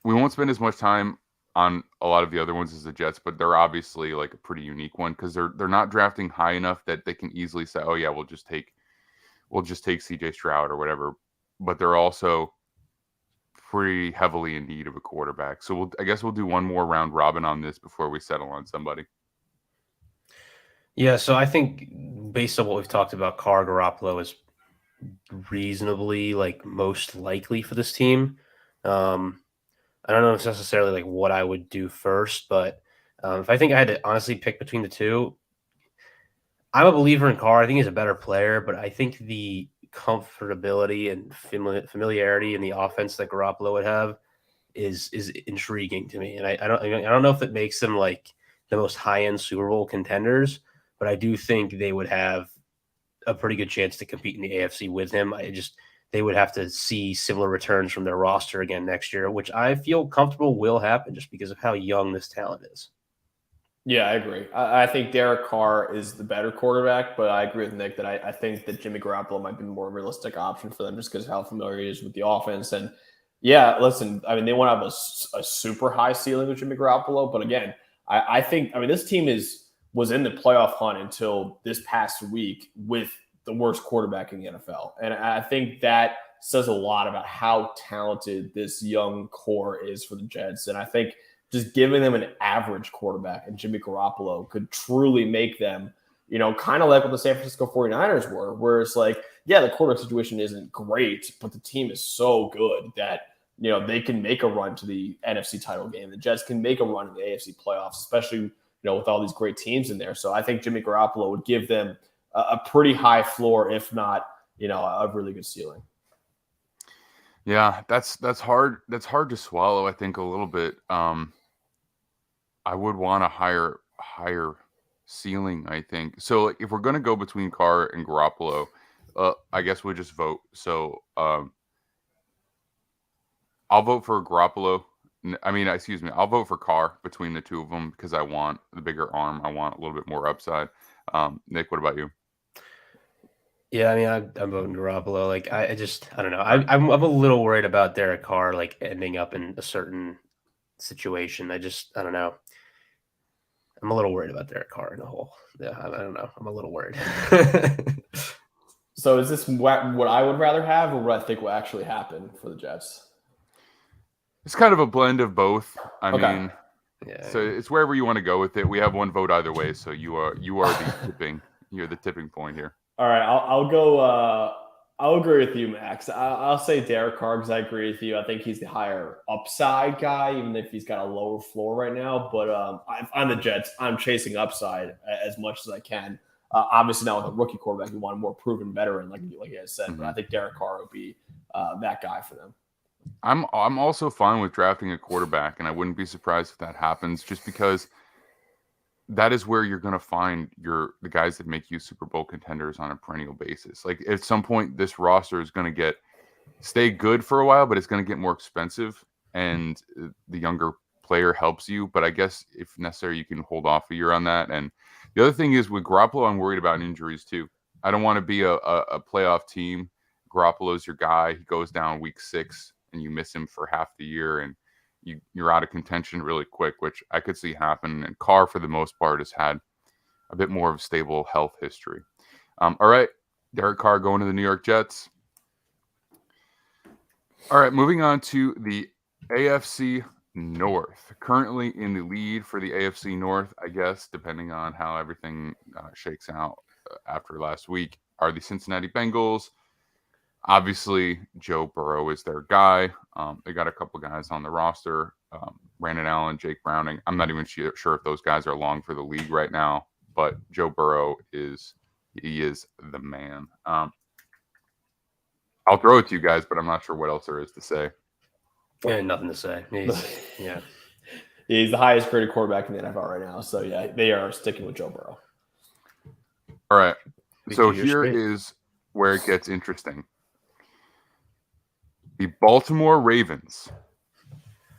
we won't spend as much time on a lot of the other ones as the Jets, but they're obviously like a pretty unique one because they're not drafting high enough that they can easily say, oh yeah, we'll just take CJ Stroud or whatever. But they're also pretty heavily in need of a quarterback. So I guess we'll do one more round robin on this before we settle on somebody. Yeah, so I think based on what we've talked about, Carr, Garoppolo is reasonably like most likely for this team. I don't know if it's necessarily like what I would do first, but if I think I had to honestly pick between the two, I'm a believer in Carr. I think he's a better player, but I think the comfortability and familiarity in the offense that Garoppolo would have is intriguing to me. And I don't know if it makes them like the most high-end Super Bowl contenders, but I do think they would have a pretty good chance to compete in the AFC with him. They would have to see similar returns from their roster again next year, which I feel comfortable will happen just because of how young this talent is. Yeah, I agree. I think Derek Carr is the better quarterback, but I agree with Nick that I think that Jimmy Garoppolo might be a more realistic option for them just because of how familiar he is with the offense. And yeah, listen, I mean, they want to have a super high ceiling with Jimmy Garoppolo, but again, I think this team was in the playoff hunt until this past week with the worst quarterback in the NFL. And I think that says a lot about how talented this young core is for the Jets. And I think just giving them an average quarterback and Jimmy Garoppolo could truly make them, kind of like what the San Francisco 49ers were, where it's like, yeah, the quarterback situation isn't great, but the team is so good that, they can make a run to the NFC title game. The Jets can make a run in the AFC playoffs, especially, with all these great teams in there. So I think Jimmy Garoppolo would give them a pretty high floor, if not, a really good ceiling. Yeah, that's hard. That's hard to swallow, I think, a little bit. I would want a higher ceiling, I think. So if we're going to go between Carr and Garoppolo, I guess we'll just vote. So I'll vote for Garoppolo. I'll vote for Carr between the two of them because I want the bigger arm. I want a little bit more upside. Nick, what about you? Yeah, I'm voting Garoppolo. Like, I don't know. I'm a little worried about Derek Carr like ending up in a certain situation. I don't know. I'm a little worried about Derek Carr in the whole. Yeah, I don't know. I'm a little worried. So is this what I would rather have, or what I think will actually happen for the Jets? It's kind of a blend of both. I Okay. mean, Yeah. so it's wherever you want to go with it. We have one vote either way, so you're the tipping point here. All right, I'll go. I'll agree with you, Max. I'll say Derek Carr because I agree with you. I think he's the higher upside guy, even if he's got a lower floor right now. But I'm the Jets. I'm chasing upside as much as I can. Obviously, now with a rookie quarterback, you want a more proven veteran, like you guys said. Mm-hmm. But I think Derek Carr would be that guy for them. I'm also fine with drafting a quarterback, and I wouldn't be surprised if that happens, just because that is where you're going to find the guys that make you Super Bowl contenders on a perennial basis. Like at some point, this roster is going to stay good for a while, but it's going to get more expensive, and the younger player helps you. But I guess if necessary, you can hold off a year on that. And the other thing is with Garoppolo, I'm worried about injuries too. I don't want to be a playoff team. Garoppolo's your guy. He goes down week 6, and you miss him for half the year, and you're out of contention really quick, which I could see happen. And Carr, for the most part, has had a bit more of a stable health history. All right, Derek Carr going to the New York Jets. All right, moving on to the AFC North. Currently in the lead for the AFC North, I guess, depending on how everything shakes out after last week, are the Cincinnati Bengals. Obviously, Joe Burrow is their guy. They got a couple guys on the roster, Brandon Allen, Jake Browning. I'm not even sure if those guys are long for the league right now, but Joe Burrow is the man. I'll throw it to you guys, but I'm not sure what else there is to say. Yeah, nothing to say. Yeah. He's the highest graded quarterback in the NFL right now. So, yeah, they are sticking with Joe Burrow. All right. So here is where it gets interesting. The Baltimore Ravens.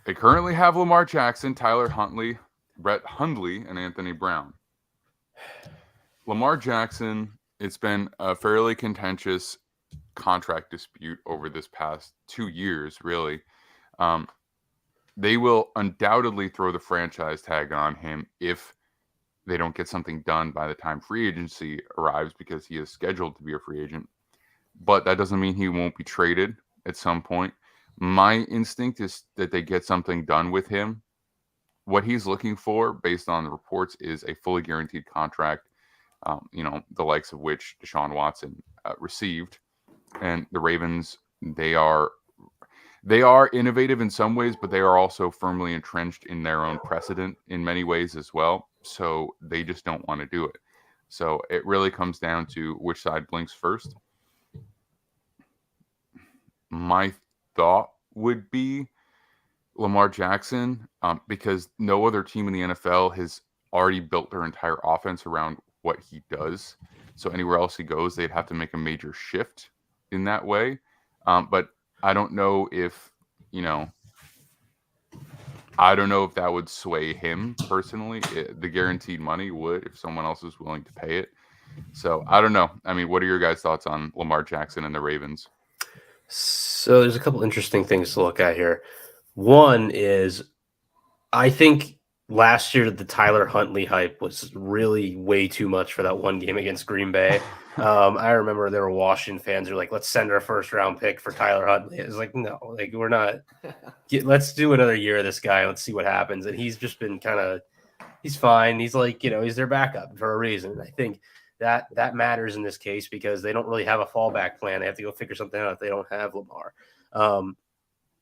They currently have Lamar Jackson, Tyler Huntley, Brett Hundley, and Anthony Brown. Lamar Jackson, it's been a fairly contentious contract dispute over this past 2 years, really. They will undoubtedly throw the franchise tag on him if they don't get something done by the time free agency arrives, because he is scheduled to be a free agent. But that doesn't mean he won't be traded at some point. My instinct is that they get something done with him. What he's looking for, based on the reports, is a fully guaranteed contract, the likes of which Deshaun Watson received. And the Ravens, they are innovative in some ways, but they are also firmly entrenched in their own precedent in many ways as well. So they just don't want to do it. So it really comes down to which side blinks first. My thought would be Lamar Jackson, because no other team in the NFL has already built their entire offense around what he does. So anywhere else he goes, they'd have to make a major shift in that way. But I don't know if that would sway him personally. The guaranteed money would, if someone else is willing to pay it. So I don't know. I mean, what are your guys' thoughts on Lamar Jackson and the Ravens? So there's a couple interesting things to look at here. One is, I think last year the Tyler Huntley hype was really way too much for that one game against Green Bay. I remember there were Washington fans who were like, let's send our first round pick for Tyler Huntley. It was like, no, like we're not. Let's do another year of this guy. Let's see what happens. And he's just been he's fine. He's like, he's their backup for a reason. And I think that matters in this case because they don't really have a fallback plan. They have to go figure something out if they don't have Lamar.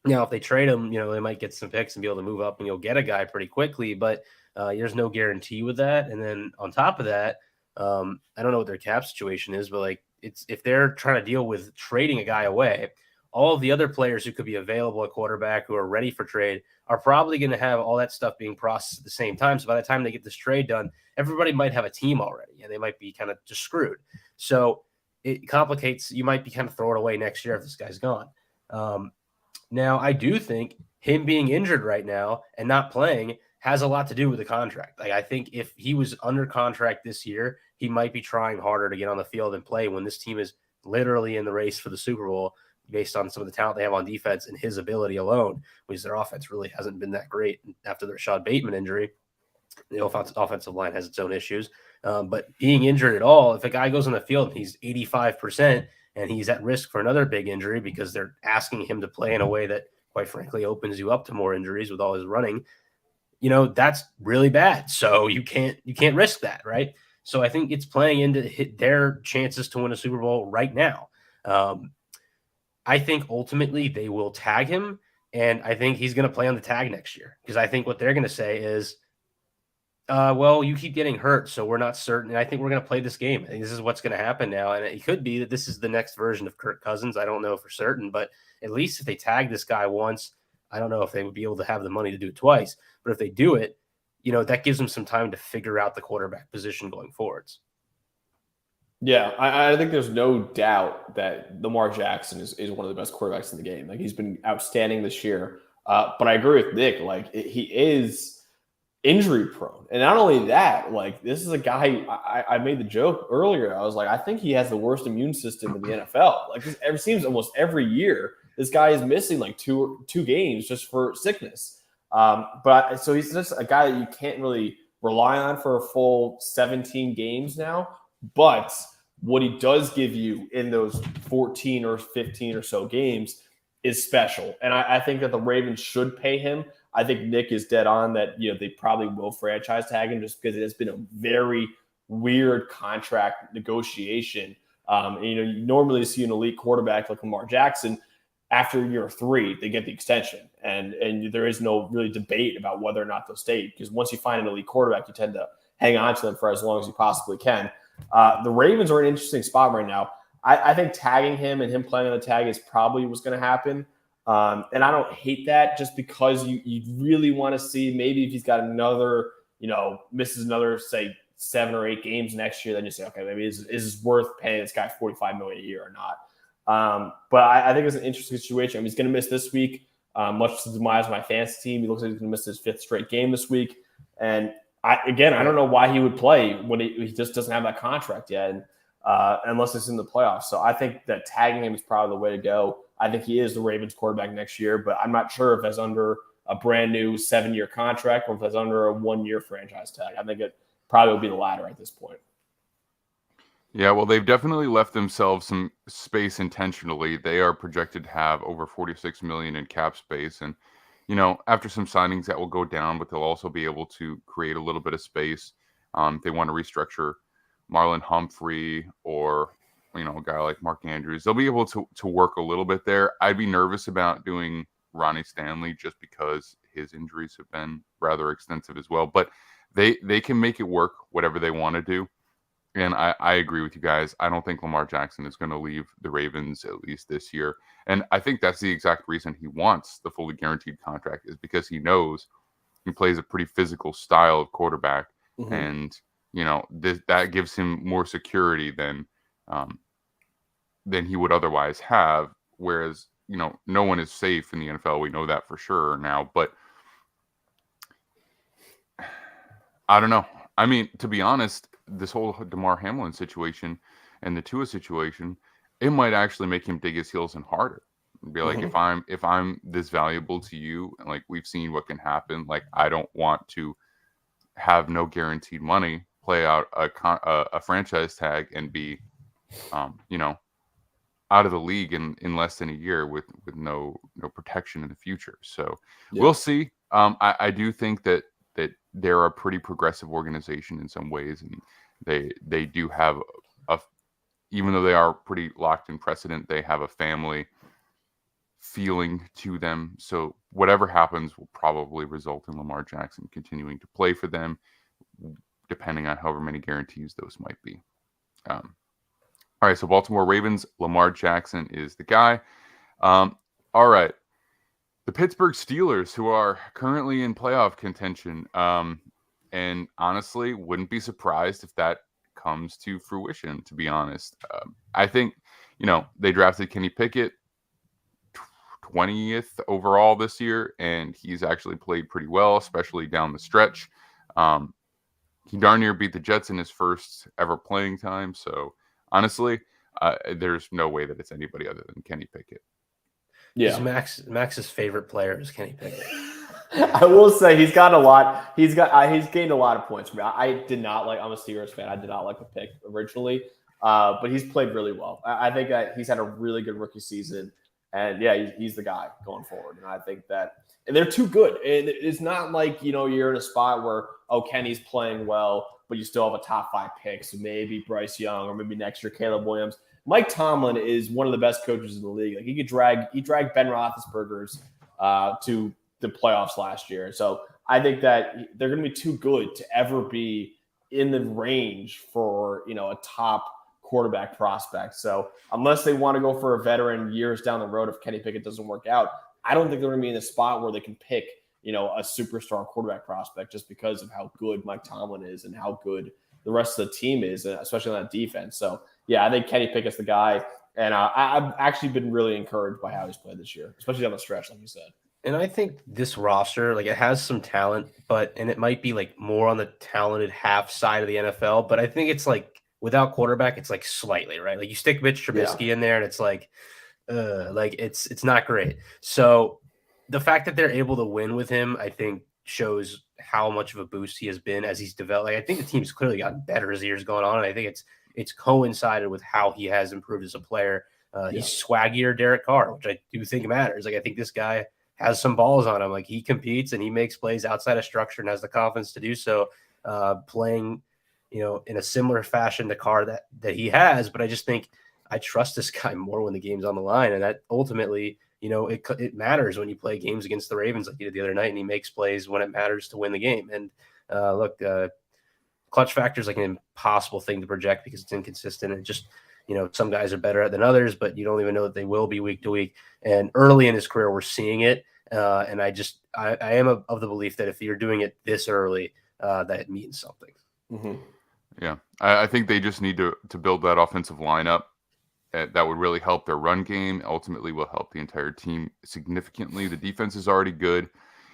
If they trade him, they might get some picks and be able to move up and you'll get a guy pretty quickly, but there's no guarantee with that. And then on top of that, I don't know what their cap situation is, but if they're trying to deal with trading a guy away, all of the other players who could be available at quarterback who are ready for trade are probably going to have all that stuff being processed at the same time. So by the time they get this trade done, everybody might have a team already and they might be kind of just screwed. So it complicates. You might be kind of throwing away next year if this guy's gone. Now, I do think him being injured right now and not playing has a lot to do with the contract. I think if he was under contract this year, he might be trying harder to get on the field and play when this team is literally in the race for the Super Bowl based on some of the talent they have on defense and his ability alone, because their offense really hasn't been that great after the Rashad Bateman injury. The offensive line has its own issues. But being injured at all, if a guy goes on the field and he's 85% and he's at risk for another big injury because they're asking him to play in a way that, quite frankly, opens you up to more injuries with all his running, that's really bad. So you can't risk that, right? So I think it's playing into their chances to win a Super Bowl right now. I think ultimately they will tag him, and I think he's going to play on the tag next year because I think what they're going to say is, well, you keep getting hurt, so we're not certain. And I think we're going to play this game. I think this is what's going to happen now. And it could be that this is the next version of Kirk Cousins. I don't know for certain, but at least if they tag this guy once, I don't know if they would be able to have the money to do it twice. But if they do it, that gives them some time to figure out the quarterback position going forwards. Yeah, I think there's no doubt that Lamar Jackson is one of the best quarterbacks in the game. Like, he's been outstanding this year. But I agree with Nick. Like, he is injury prone. And not only that, like, this is a guy, I made the joke earlier. I was like, I think he has the worst immune system in the NFL. Like, it seems almost every year this guy is missing like two games just for sickness. So he's just a guy that you can't really rely on for a full 17 games now. But what he does give you in those 14 or 15 or so games is special. And I think that the Ravens should pay him. I think Nick is dead on that, they probably will franchise tag him just because it has been a very weird contract negotiation. You normally see an elite quarterback like Lamar Jackson. After year 3, they get the extension. And there is no really debate about whether or not they'll stay, because once you find an elite quarterback, you tend to hang on to them for as long as you possibly can. The Ravens are in an interesting spot right now. I think tagging him and him playing on the tag is probably what's going to happen. And I don't hate that, just because you really want to see maybe if he's got another, misses another, say, 7 or 8 games next year, then you say, okay, maybe is it worth paying this guy $45 million a year or not? But I think it's an interesting situation. I mean, he's going to miss this week, much to the demise of my fantasy team. He looks like he's going to miss his 5th straight game this week. And I don't know why he would play when he just doesn't have that contract yet, and, unless it's in the playoffs. So I think that tagging him is probably the way to go. I think he is the Ravens quarterback next year, but I'm not sure if that's under a brand new 7-year contract or if that's under a 1-year franchise tag. I think it probably will be the latter at this point. Yeah, well, they've definitely left themselves some space intentionally. They are projected to have over $46 million in cap space, and after some signings that will go down, but they'll also be able to create a little bit of space. They want to restructure Marlon Humphrey or a guy like Mark Andrews. They'll be able to work a little bit there. I'd be nervous about doing Ronnie Stanley just because his injuries have been rather extensive as well. But they can make it work, whatever they want to do. And I agree with you guys. I don't think Lamar Jackson is going to leave the Ravens, at least this year. And I think that's the exact reason he wants the fully guaranteed contract, is because he knows he plays a pretty physical style of quarterback. Mm-hmm. And, that gives him more security than he would otherwise have. Whereas, no one is safe in the NFL. We know that for sure now. But I don't know. I mean, to be honest, this whole DeMar Hamlin situation and the Tua situation, it might actually make him dig his heels in harder. Be like, mm-hmm. if I'm this valuable to you, and like we've seen what can happen, like I don't want to have no guaranteed money, play out a franchise tag, and be, out of the league in less than a year with no protection in the future. So We'll see. I do think that they're a pretty progressive organization in some ways, and they do have even though they are pretty locked in precedent, they have a family feeling to them. So whatever happens will probably result in Lamar Jackson continuing to play for them, depending on however many guarantees those might be. All right, so Baltimore Ravens, Lamar Jackson is the guy. All right. The Pittsburgh Steelers, who are currently in playoff contention, and honestly, wouldn't be surprised if that comes to fruition, to be honest. I think, they drafted Kenny Pickett 20th overall this year, and he's actually played pretty well, especially down the stretch. He darn near beat the Jets in his first ever playing time. So honestly, there's no way that it's anybody other than Kenny Pickett. Yeah, Max's favorite player is Kenny Pickett. I will say he's got a lot. He's gained a lot of points for me. I did not like. I'm a Steelers fan. I did not like the pick originally, but he's played really well. I think that he's had a really good rookie season, and yeah, he's the guy going forward. And I think that, and they're too good. And it's not like you're in a spot where Kenny's playing well, but you still have a top 5 pick. So maybe Bryce Young or maybe next year Caleb Williams. Mike Tomlin is one of the best coaches in the league. Like he dragged Ben Roethlisberger's to the playoffs last year. So I think that they're going to be too good to ever be in the range for, a top quarterback prospect. So unless they want to go for a veteran years down the road, if Kenny Pickett doesn't work out, I don't think they're going to be in a spot where they can pick, a superstar quarterback prospect just because of how good Mike Tomlin is and how good the rest of the team is, especially on that defense. So yeah, I think Kenny Pickett's the guy. And I've actually been really encouraged by how he's played this year, especially down the stretch, like you said. And I think this roster, like it has some talent, and it might be like more on the talented half side of the NFL. But I think it's like without quarterback, it's like slightly, right? Like you stick Mitch Trubisky in there and it's like it's not great. So the fact that they're able to win with him, I think shows how much of a boost he has been as he's developed. Like I think the team's clearly gotten better as the years going on. And I think it's coincided with how he has improved as a player. He's swaggier Derek Carr, which I do think matters. Like I think this guy has some balls on him. Like he competes and he makes plays outside of structure and has the confidence to do so, playing, in a similar fashion to Carr that he has. But I just think I trust this guy more when the game's on the line. And that ultimately, it matters when you play games against the Ravens like you did the other night, and he makes plays when it matters to win the game. And clutch factor is like an impossible thing to project because it's inconsistent and just, some guys are better at than others, but you don't even know that they will be week to week. And early in his career, we're seeing it. And I am of the belief that if you're doing it this early, that it means something. Mm-hmm. Yeah. I think they just need to build that offensive lineup. That would really help their run game. Ultimately will help the entire team significantly. The defense is already good.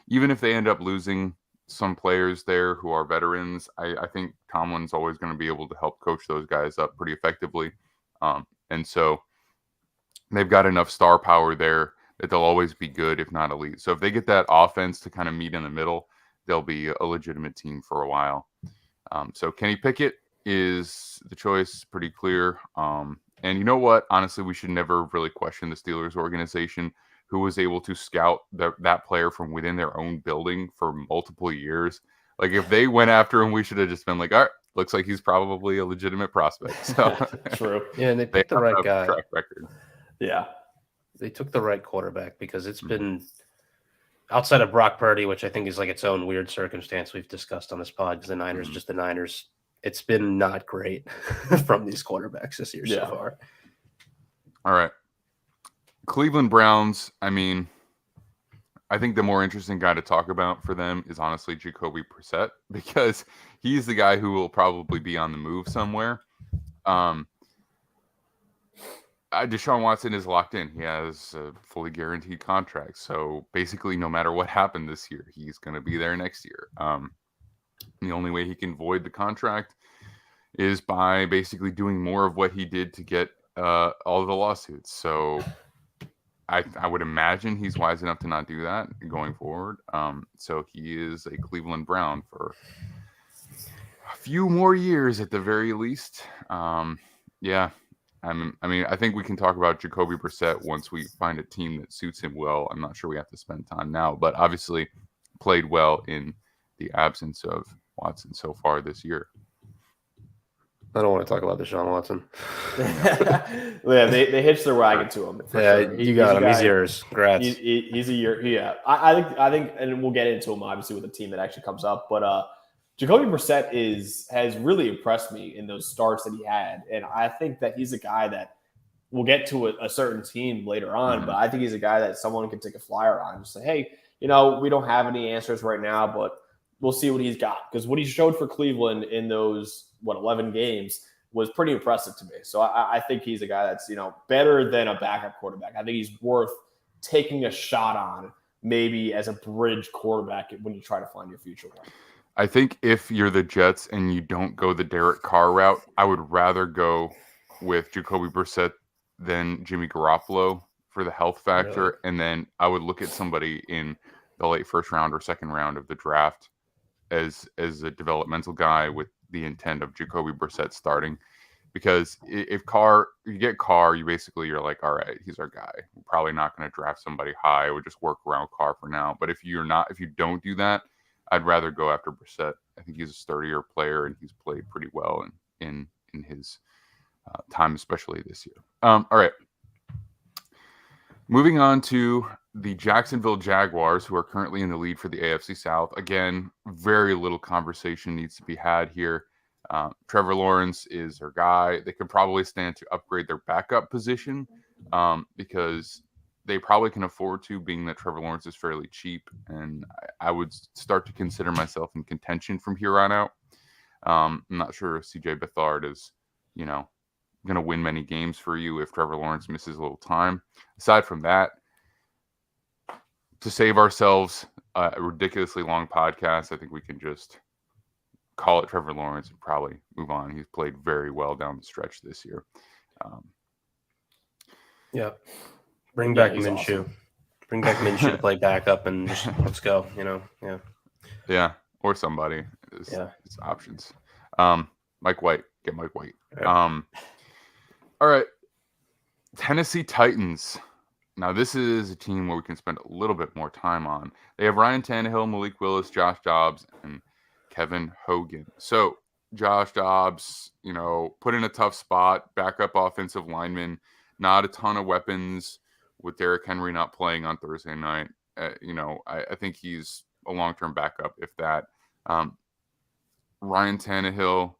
Even if they end up losing some players there who are veterans, I think Tomlin's always going to be able to help coach those guys up pretty effectively. And so they've got enough star power there that they'll always be good, if not elite. So if they get that offense to kind of meet in the middle, they'll be a legitimate team for a while. So Kenny Pickett is the choice, pretty clear. And you know what? Honestly, we should never really question the Steelers organization, who was able to scout that player from within their own building for multiple years. Like if they went after him, we should have just been like, all right, looks like he's probably a legitimate prospect. So True. Yeah, and they picked the right guy. Track record. Yeah. They took the right quarterback because it's been outside of Brock Purdy, which I think is like its own weird circumstance we've discussed on this pod because the Niners, just the Niners, it's been not great from these quarterbacks this year so far. All right. Cleveland Browns, I mean, I think the more interesting guy to talk about for them is honestly Jacoby Brissett because he's the guy who will probably be on the move somewhere. Deshaun Watson is locked in. He has a fully guaranteed contract. So basically, no matter what happened this year, he's going to be there next year. The only way he can void the contract is by basically doing more of what he did to get all of the lawsuits. So I would imagine he's wise enough to not do that going forward. So he is a Cleveland Brown for a few more years at the very least. Yeah. I mean, I think we can talk about Jacoby Brissett once we find a team that suits him well. I'm not sure we have to spend time now, but obviously played well in the absence of Watson so far this year. I don't want to talk about Deshaun Watson. Yeah, they hitched their wagon to him. Sure. You got him. He's yours. Congrats. He's a year. Yeah, I think, and we'll get into him obviously with the team that actually comes up. But Jacoby Brissett has really impressed me in those starts that he had, and I think that he's a guy that we'll get to a certain team later on. But I think he's a guy that someone can take a flyer on and say, hey, we don't have any answers right now, but we'll see what he's got, because what he showed for Cleveland in those 11 games was pretty impressive to me. So I think he's a guy that's better than a backup quarterback. I think he's worth taking a shot on, maybe as a bridge quarterback when you try to find your future one. I think if you're the Jets and you don't go the Derek Carr route, I would rather go with Jacoby Brissett than Jimmy Garoppolo for the health factor. Really? And then I would look at somebody in the late first round or second round of the draft as a developmental guy with the intent of Jacoby Brissett starting. Because if you get Carr, you're like, all right, he's our guy. We're probably not going to draft somebody high. We'll just work around Carr for now. But if you don't do that, I'd rather go after Brissett. I think he's a sturdier player and he's played pretty well in his time, especially this year. All right. Moving on to the Jacksonville Jaguars, who are currently in the lead for the AFC South. Again, very little conversation needs to be had here. Trevor Lawrence is their guy. They could probably stand to upgrade their backup position because they probably can afford to, being that Trevor Lawrence is fairly cheap. And I would start to consider myself in contention from here on out. I'm not sure if CJ Beathard is, going to win many games for you if Trevor Lawrence misses a little time. Aside from that, to save ourselves a ridiculously long podcast, I think we can just call it Trevor Lawrence and probably move on. He's played very well down the stretch this year. Bring back Minshew. Awesome. Bring back Minshew to play backup and just let's go. Yeah, or somebody. It's options. Mike White. Get Mike White. Yeah. All right. Tennessee Titans. Now, this is a team where we can spend a little bit more time on. They have Ryan Tannehill, Malik Willis, Josh Dobbs, and Kevin Hogan. So, Josh Dobbs, put in a tough spot, backup offensive lineman, not a ton of weapons with Derrick Henry not playing on Thursday night. I think he's a long-term backup, if that. Ryan Tannehill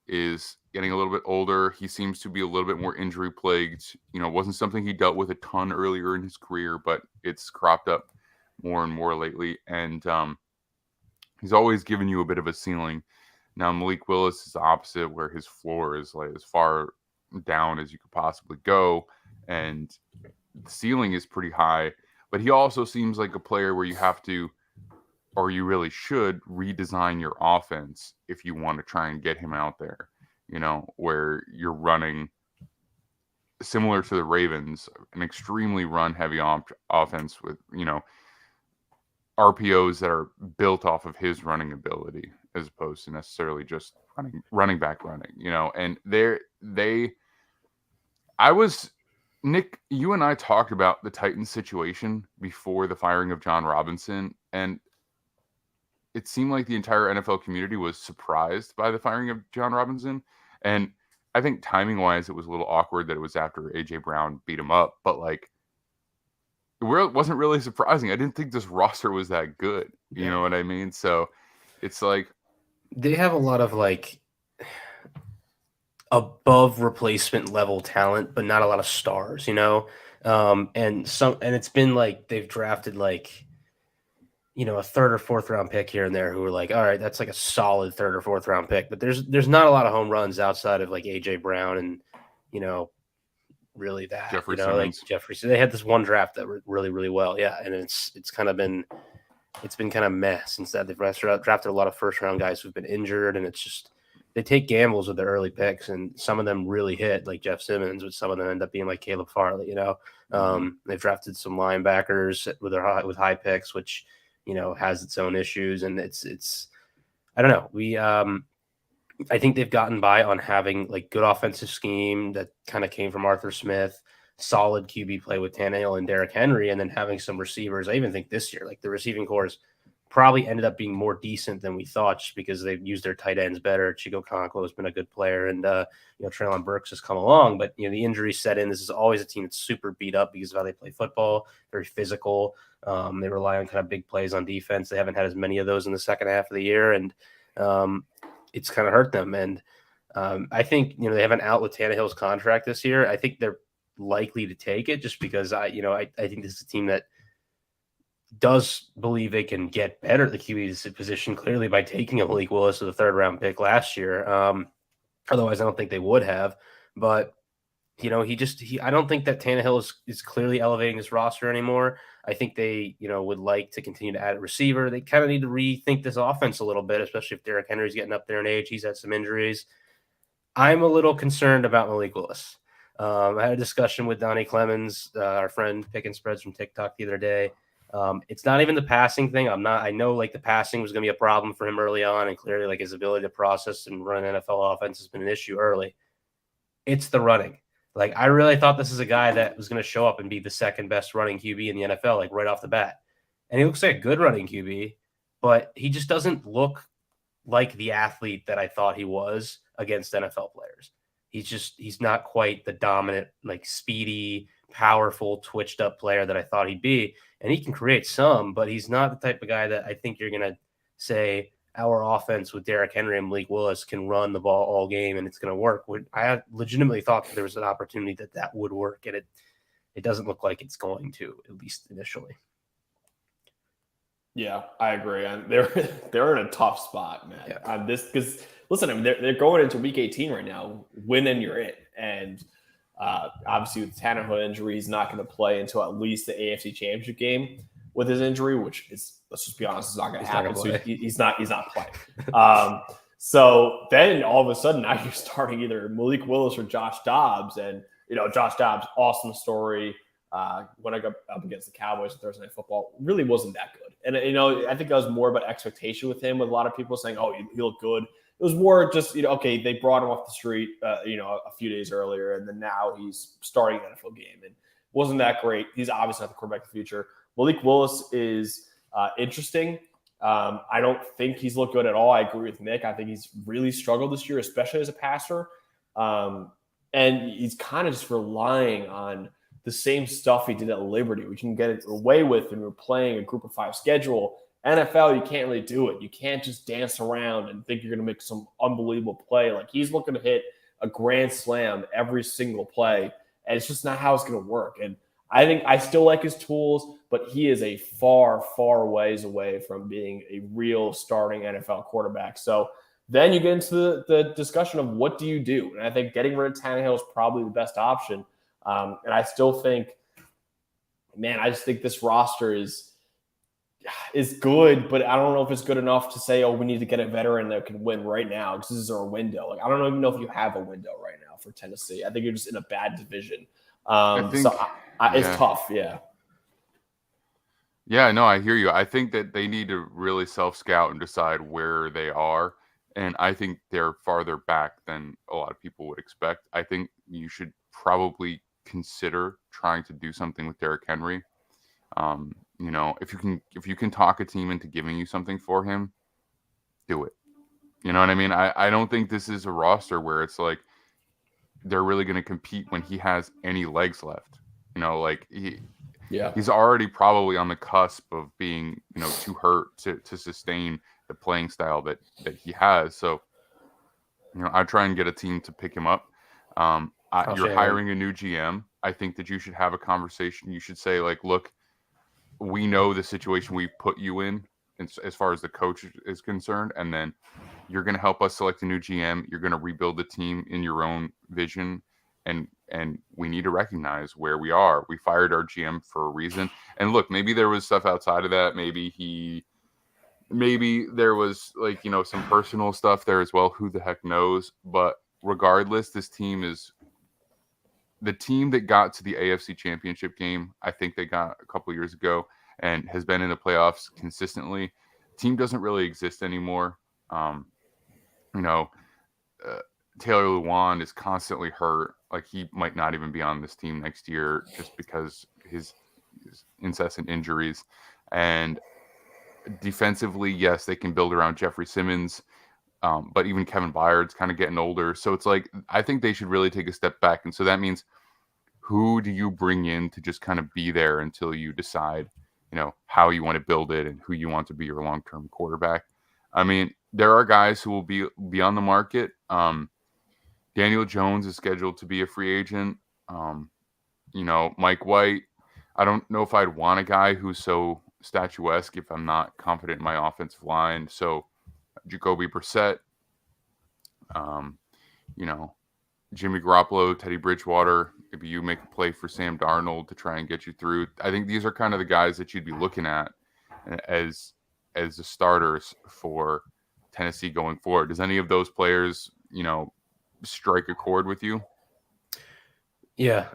is getting a little bit older. He seems to be a little bit more injury plagued. Wasn't something he dealt with a ton earlier in his career, but it's cropped up more and more lately. And he's always given you a bit of a ceiling. Now, Malik Willis is the opposite, where his floor is like as far down as you could possibly go. And the ceiling is pretty high, but he also seems like a player where you have to, or you really should, redesign your offense if you want to try and get him out there, where you're running similar to the Ravens, an extremely run-heavy offense with, RPOs that are built off of his running ability as opposed to necessarily just running back, and Nick, you and I talked about the Titans situation before the firing of John Robinson, and it seemed like the entire NFL community was surprised by the firing of John Robinson. And I think timing-wise, it was a little awkward that it was after A.J. Brown beat him up. But, it wasn't really surprising. I didn't think this roster was that good. You know what I mean? So, it's like... They have a lot of, above replacement level talent, but not a lot of stars, and it's been they've drafted a third or fourth round pick here and there who are all right, that's a solid third or fourth round pick, but there's not a lot of home runs outside of AJ Brown and really that Jeffrey Simmons. Jeffrey. So they had this one draft that worked really, really well. Yeah. And it's been kind of meh since that. They've drafted a lot of first round guys who've been injured, and it's just they take gambles with their early picks, and some of them really hit, like Jeff Simmons, but some of them end up being like Caleb Farley. They've drafted some linebackers with high picks, which has its own issues, and it's I don't know. I think they've gotten by on having good offensive scheme that kind of came from Arthur Smith, solid QB play with Tannehill and Derrick Henry, and then having some receivers. I even think this year, the receiving corps probably ended up being more decent than we thought, just because they've used their tight ends better. Chico Conquo has been a good player, and Treylon Burks has come along, but the injuries set in. This is always a team that's super beat up because of how they play football, very physical. They rely on kind of big plays on defense. They haven't had as many of those in the second half of the year, and it's kind of hurt them. And I think they have an out with Tannehill's contract this year. I think they're likely to take it just because I think this is a team that does believe they can get better at the QB position clearly by taking a Malik Willis with a third round pick last year. Otherwise, I don't think they would have. But I don't think that Tannehill is clearly elevating his roster anymore. I think they would like to continue to add a receiver. They kind of need to rethink this offense a little bit, especially if Derrick Henry's getting up there in age. He's had some injuries. I'm a little concerned about Malik Willis. I had a discussion with Donnie Clemens, our friend picking spreads from TikTok the other day. It's not even the passing thing. I know like the passing was going to be a problem for him early on, and clearly like his ability to process and run an NFL offense has been an issue early. It's the running. Like, I really thought this is a guy that was going to show up and be the second best running QB in the NFL, like right off the bat. And he looks like a good running QB, but he just doesn't look like the athlete that I thought he was against NFL players. He's not quite the dominant, like speedy, powerful, twitched up player that I thought he'd be. And he can create some, but he's not the type of guy that I think you're going to say our offense with Derrick Henry and Malik Willis can run the ball all game and it's going to work. I legitimately thought that there was an opportunity that would work, and it doesn't look like it's going to, at least initially. Yeah, I agree. And they're in a tough spot, man. Yeah. Because listen, I mean, they're going into week 18 right now. Win and you're in. And obviously with the Tannehill injury, he's not going to play until at least the AFC Championship game with his injury, which is, let's just be honest, it's not going to happen. So he's not playing. So then all of a sudden now you're starting either Malik Willis or Josh Dobbs, and Josh Dobbs, awesome story. When I got up against the Cowboys in Thursday Night Football, really wasn't that good. And, I think that was more about expectation with him, with a lot of people saying, oh, he looked good. It was more just, okay, they brought him off the street, a few days earlier, and then now he's starting an NFL game. And wasn't that great. He's obviously not the quarterback of the future. Malik Willis is interesting. I don't think he's looked good at all. I agree with Nick. I think he's really struggled this year, especially as a passer. And he's kind of just relying on the same stuff he did at Liberty. We can get it away with when we're playing a group of 5 schedule. NFL, you can't really do it. You can't just dance around and think you're going to make some unbelievable play. Like, he's looking to hit a grand slam every single play, and it's just not how it's going to work. And I think I still like his tools, but he is a far, far ways away from being a real starting NFL quarterback. So then you get into the discussion of what do you do? And I think getting rid of Tannehill is probably the best option. And I still think, man, I just think this roster is good, but I don't know if it's good enough to say, oh, we need to get a veteran that can win right now because this is our window. Like, I don't even know if you have a window right now for Tennessee. I think you're just in a bad division. It's tough. Yeah. Yeah, no, I hear you. I think that they need to really self-scout and decide where they are. And I think they're farther back than a lot of people would expect. I think you should probably consider trying to do something with Derrick Henry. If you can talk a team into giving you something for him, do it. You know what I mean? I don't think this is a roster where it's like they're really going to compete when he has any legs left. He's already probably on the cusp of being, too hurt to sustain the playing style that he has. So, I try and get a team to pick him up. You're hiring a new GM. I think that you should have a conversation. You should say, like, look, we know the situation we put you in as far as the coach is concerned, and then you're going to help us select a new GM. You're going to rebuild the team in your own vision, and we need to recognize where we are. We fired our GM for a reason. And look, maybe there was stuff outside of that. Maybe there was some personal stuff there as well. Who the heck knows? But regardless, this team is the team that got to the AFC Championship game. I think they got a couple years ago and has been in the playoffs consistently. Team doesn't really exist anymore. Taylor Lewan is constantly hurt. Like, he might not even be on this team next year just because his incessant injuries. And defensively, yes, they can build around Jeffrey Simmons. But even Kevin Byard's kind of getting older. So it's like, I think they should really take a step back. And so that means, who do you bring in to just kind of be there until you decide, how you want to build it and who you want to be your long-term quarterback? I mean, there are guys who will be on the market. Daniel Jones is scheduled to be a free agent. Mike White, I don't know if I'd want a guy who's so statuesque if I'm not confident in my offensive line. So Jacoby Brissett, Jimmy Garoppolo, Teddy Bridgewater. Maybe you make a play for Sam Darnold to try and get you through. I think these are kind of the guys that you'd be looking at as the starters for Tennessee going forward. Does any of those players, strike a chord with you? Yeah.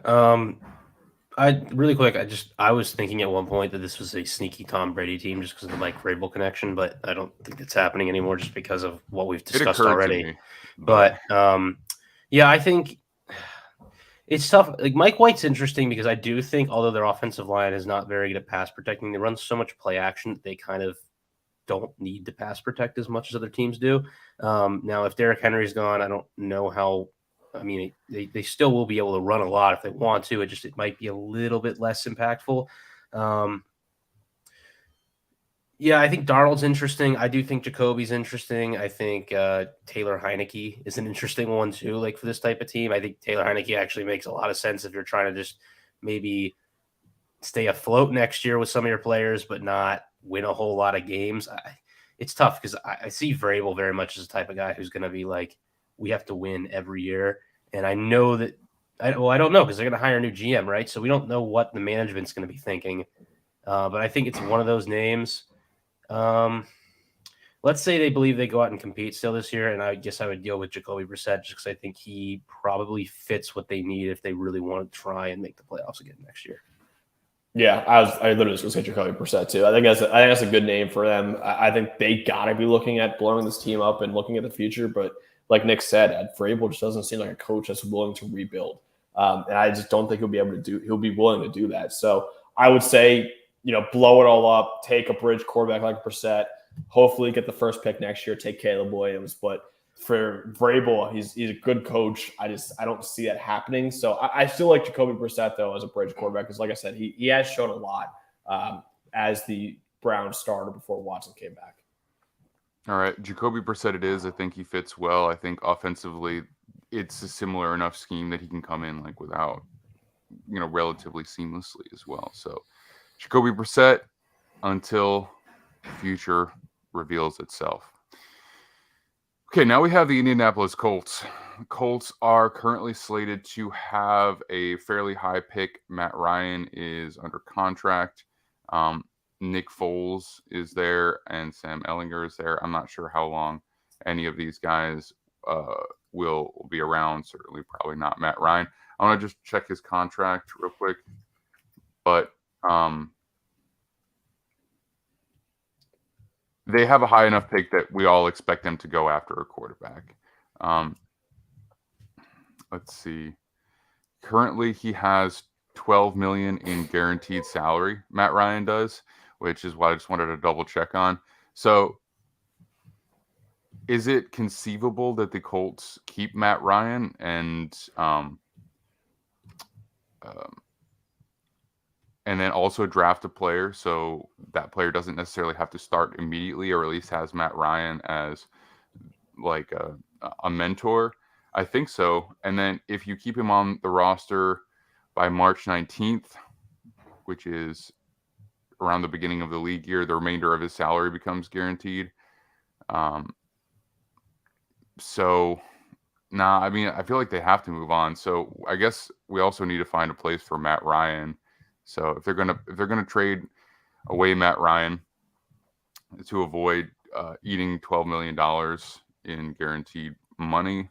Really quick, I was thinking at one point that this was a sneaky Tom Brady team just because of the Mike Vrabel connection, but I don't think it's happening anymore just because of what we've It discussed occurred already. to me, But yeah, I think it's tough. Like Mike White's interesting because I do think, although their offensive line is not very good at pass protecting, they run so much play action that they kind of don't need to pass protect as much as other teams do. Now, if Derrick Henry's gone, I don't know how. I mean, they still will be able to run a lot if they want to. It might be a little bit less impactful. Yeah, I think Darnold's interesting. I do think Jacoby's interesting. I think Taylor Heineke is an interesting one too. Like for this type of team, I think Taylor Heineke actually makes a lot of sense if you're trying to just maybe stay afloat next year with some of your players, but not win a whole lot of games. It's tough because I see Vrabel very much as the type of guy who's going to be like, we have to win every year. And I know that I don't know because they're going to hire a new GM, right? So we don't know what the management's going to be thinking. But I think it's one of those names. Let's say they believe they go out and compete still this year, and I guess I would deal with Jacoby Brissett just because I think he probably fits what they need if they really want to try and make the playoffs again next year. Yeah, I literally was going to say Jacoby Brissett too. I think that's a good name for them. I think they got to be looking at blowing this team up and looking at the future. But like Nick said, Vrabel just doesn't seem like a coach that's willing to rebuild, and I just don't think he'll be willing to do that. So I would say, blow it all up, take a bridge quarterback like Brissett, hopefully get the first pick next year, take Caleb Williams. But for Vrabel, he's a good coach. I don't see that happening. So I still like Jacoby Brissett though as a bridge quarterback because, like I said, he has shown a lot as the Browns starter before Watson came back. All right, Jacoby Brissett it is. I think he fits well. I think offensively, it's a similar enough scheme that he can come in like without, relatively seamlessly as well. So Jacoby Brissett until the future reveals itself. Okay, now we have the Indianapolis Colts. The Colts are currently slated to have a fairly high pick. Matt Ryan is under contract. Nick Foles is there, and Sam Ehlinger is there. I'm not sure how long any of these guys will be around. Certainly, probably not Matt Ryan. I want to just check his contract real quick. But they have a high enough pick that we all expect them to go after a quarterback. Let's see. Currently, he has $12 million in guaranteed salary. Matt Ryan does, which is what I just wanted to double check on. So, is it conceivable that the Colts keep Matt Ryan and then also draft a player so that player doesn't necessarily have to start immediately, or at least has Matt Ryan as like a mentor? I think so. And then if you keep him on the roster by March 19th, which is around the beginning of the league year, the remainder of his salary becomes guaranteed. I mean, I feel like they have to move on. So I guess we also need to find a place for Matt Ryan. So if they're gonna trade away Matt Ryan to avoid eating $12 million in guaranteed money,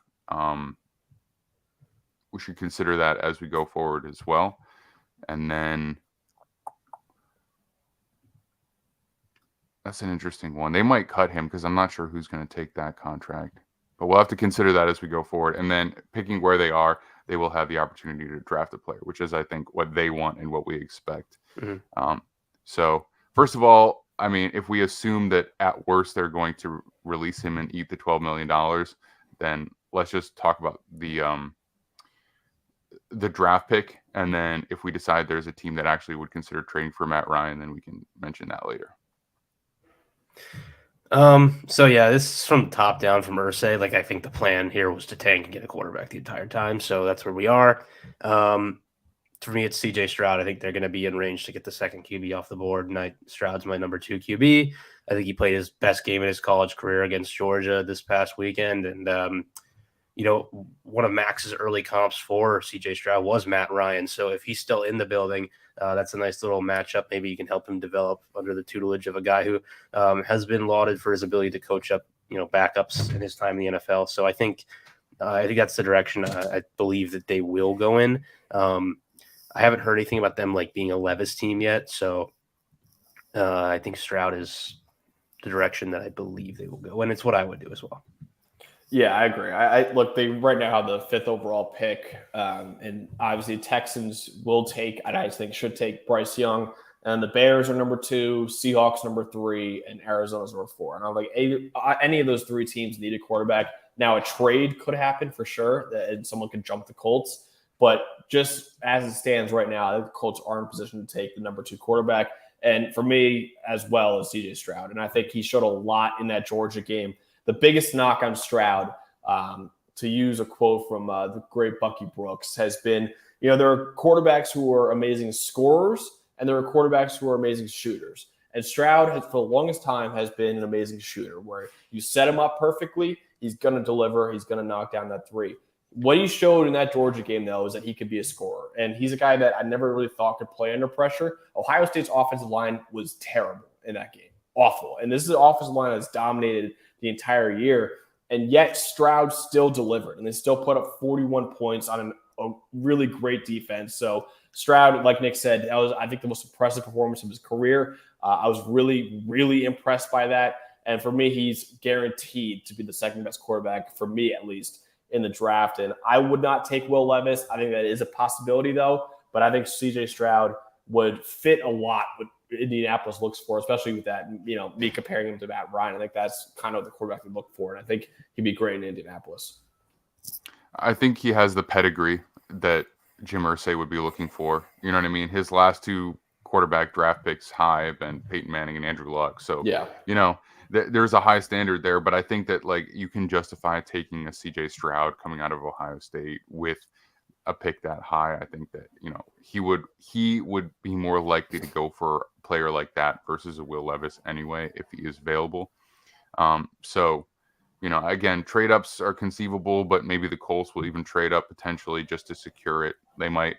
we should consider that as we go forward as well. And then that's an interesting one. They might cut him because I'm not sure who's going to take that contract. But we'll have to consider that as we go forward. And then picking where they are, they will have the opportunity to draft a player, which is, I think, what they want and what we expect. Mm-hmm. So, first of all, I mean, if we assume that at worst they're going to release him and eat the $12 million, then let's just talk about the draft pick. And then if we decide there's a team that actually would consider trading for Matt Ryan, then we can mention that later. So yeah, this is from the top down from Irsay. Like, I think the plan here was to tank and get a quarterback the entire time. So that's where we are. For me, it's CJ Stroud. I think they're going to be in range to get the second QB off the board. And Stroud's my number 2 QB. I think he played his best game in his college career against Georgia this past weekend. And, one of Max's early comps for CJ Stroud was Matt Ryan. So if he's still in the building, that's a nice little matchup. Maybe you can help him develop under the tutelage of a guy who has been lauded for his ability to coach up, backups in his time in the NFL. So I think that's the direction I believe that they will go in. I haven't heard anything about them like being a Levis team yet. So I think Stroud is the direction that I believe they will go, and it's what I would do as well. Yeah, I agree. I look, they right now have the 5th overall pick, and obviously Texans will take, and I think should take Bryce Young, and the Bears are number 2, Seahawks number 3, and Arizona's number 4. And I'm like, any of those 3 teams need a quarterback. Now a trade could happen for sure, and someone could jump the Colts, but just as it stands right now, I think the Colts are in position to take the number 2 quarterback, and for me as well as CJ Stroud, and I think he showed a lot in that Georgia game. The biggest knock on Stroud, to use a quote from the great Bucky Brooks, has been, there are quarterbacks who are amazing scorers and there are quarterbacks who are amazing shooters. And Stroud has, for the longest time, has been an amazing shooter where you set him up perfectly, he's going to deliver, he's going to knock down that 3. What he showed in that Georgia game, though, is that he could be a scorer. And he's a guy that I never really thought could play under pressure. Ohio State's offensive line was terrible in that game. Awful. And this is an offensive line that's dominated the entire year, and yet Stroud still delivered, and they still put up 41 points on a really great defense. So Stroud, like Nick said, that was, I think, the most impressive performance of his career. I was really, really impressed by that, and for me, he's guaranteed to be the second best quarterback, for me at least, in the draft. And I would not take Will Levis. I think that is a possibility, though, but I think C.J. Stroud would fit a lot with Indianapolis looks for, especially with that, me comparing him to Matt Ryan. I think that's kind of the quarterback we look for, and I think he'd be great in Indianapolis. I think he has the pedigree that Jim Irsay would be looking for. You know what I mean? His last 2 quarterback draft picks high have been Peyton Manning and Andrew Luck. So, yeah, there's a high standard there, but I think that you can justify taking a CJ Stroud coming out of Ohio State with a pick that high. I think that, he would be more likely to go for a player like that versus a Will Levis anyway, if he is available. So, again, trade ups are conceivable, but maybe the Colts will even trade up potentially just to secure it. They might,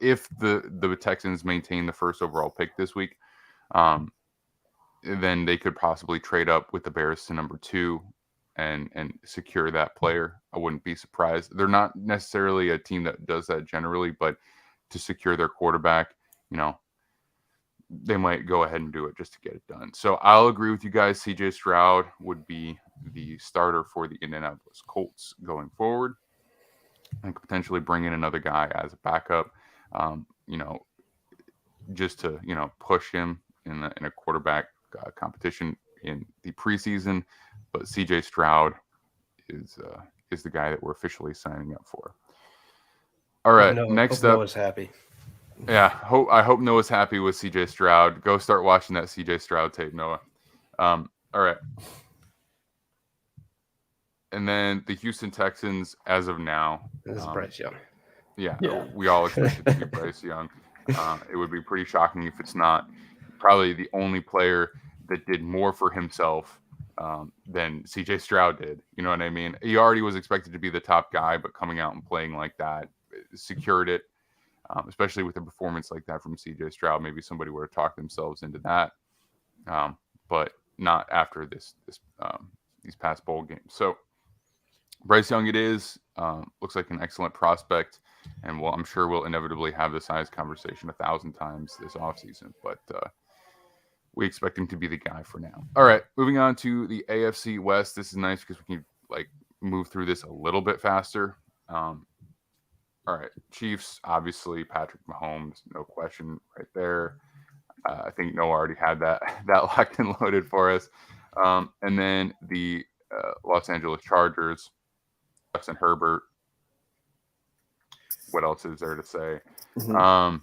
if the Texans maintain the 1st overall pick this week, then they could possibly trade up with the Bears to number 2 and secure that player. I wouldn't be surprised. They're not necessarily a team that does that generally, but to secure their quarterback, they might go ahead and do it just to get it done. So I'll agree with you guys. CJ Stroud would be the starter for the Indianapolis Colts going forward, and could potentially bring in another guy as a backup, just to, push him in a quarterback competition in the preseason. But CJ Stroud is the guy that we're officially signing up for. All right, next up. Noah's happy. Yeah, I hope Noah's happy with CJ Stroud. Go start watching that CJ Stroud tape, Noah. All right. And then the Houston Texans, as of now. This is Bryce Young. Yeah, we all expect it to be Bryce Young. It would be pretty shocking if it's not. Probably the only player that did more for himself than CJ Stroud did. You know what I mean? He already was expected to be the top guy, but coming out and playing like that secured it, especially with a performance like that from CJ Stroud. Maybe somebody would have talked themselves into that, but not after these past bowl games. So Bryce Young it is. Looks like an excellent prospect, and I'm sure we'll inevitably have this size conversation 1,000 times this offseason, but we expect him to be the guy for now. All right, moving on to the AFC West. This is nice because we can move through this a little bit faster. All right, Chiefs, obviously Patrick Mahomes, no question right there. I think Noah already had that locked and loaded for us. And then the Los Angeles Chargers, Justin Herbert. What else is there to say? Mm-hmm.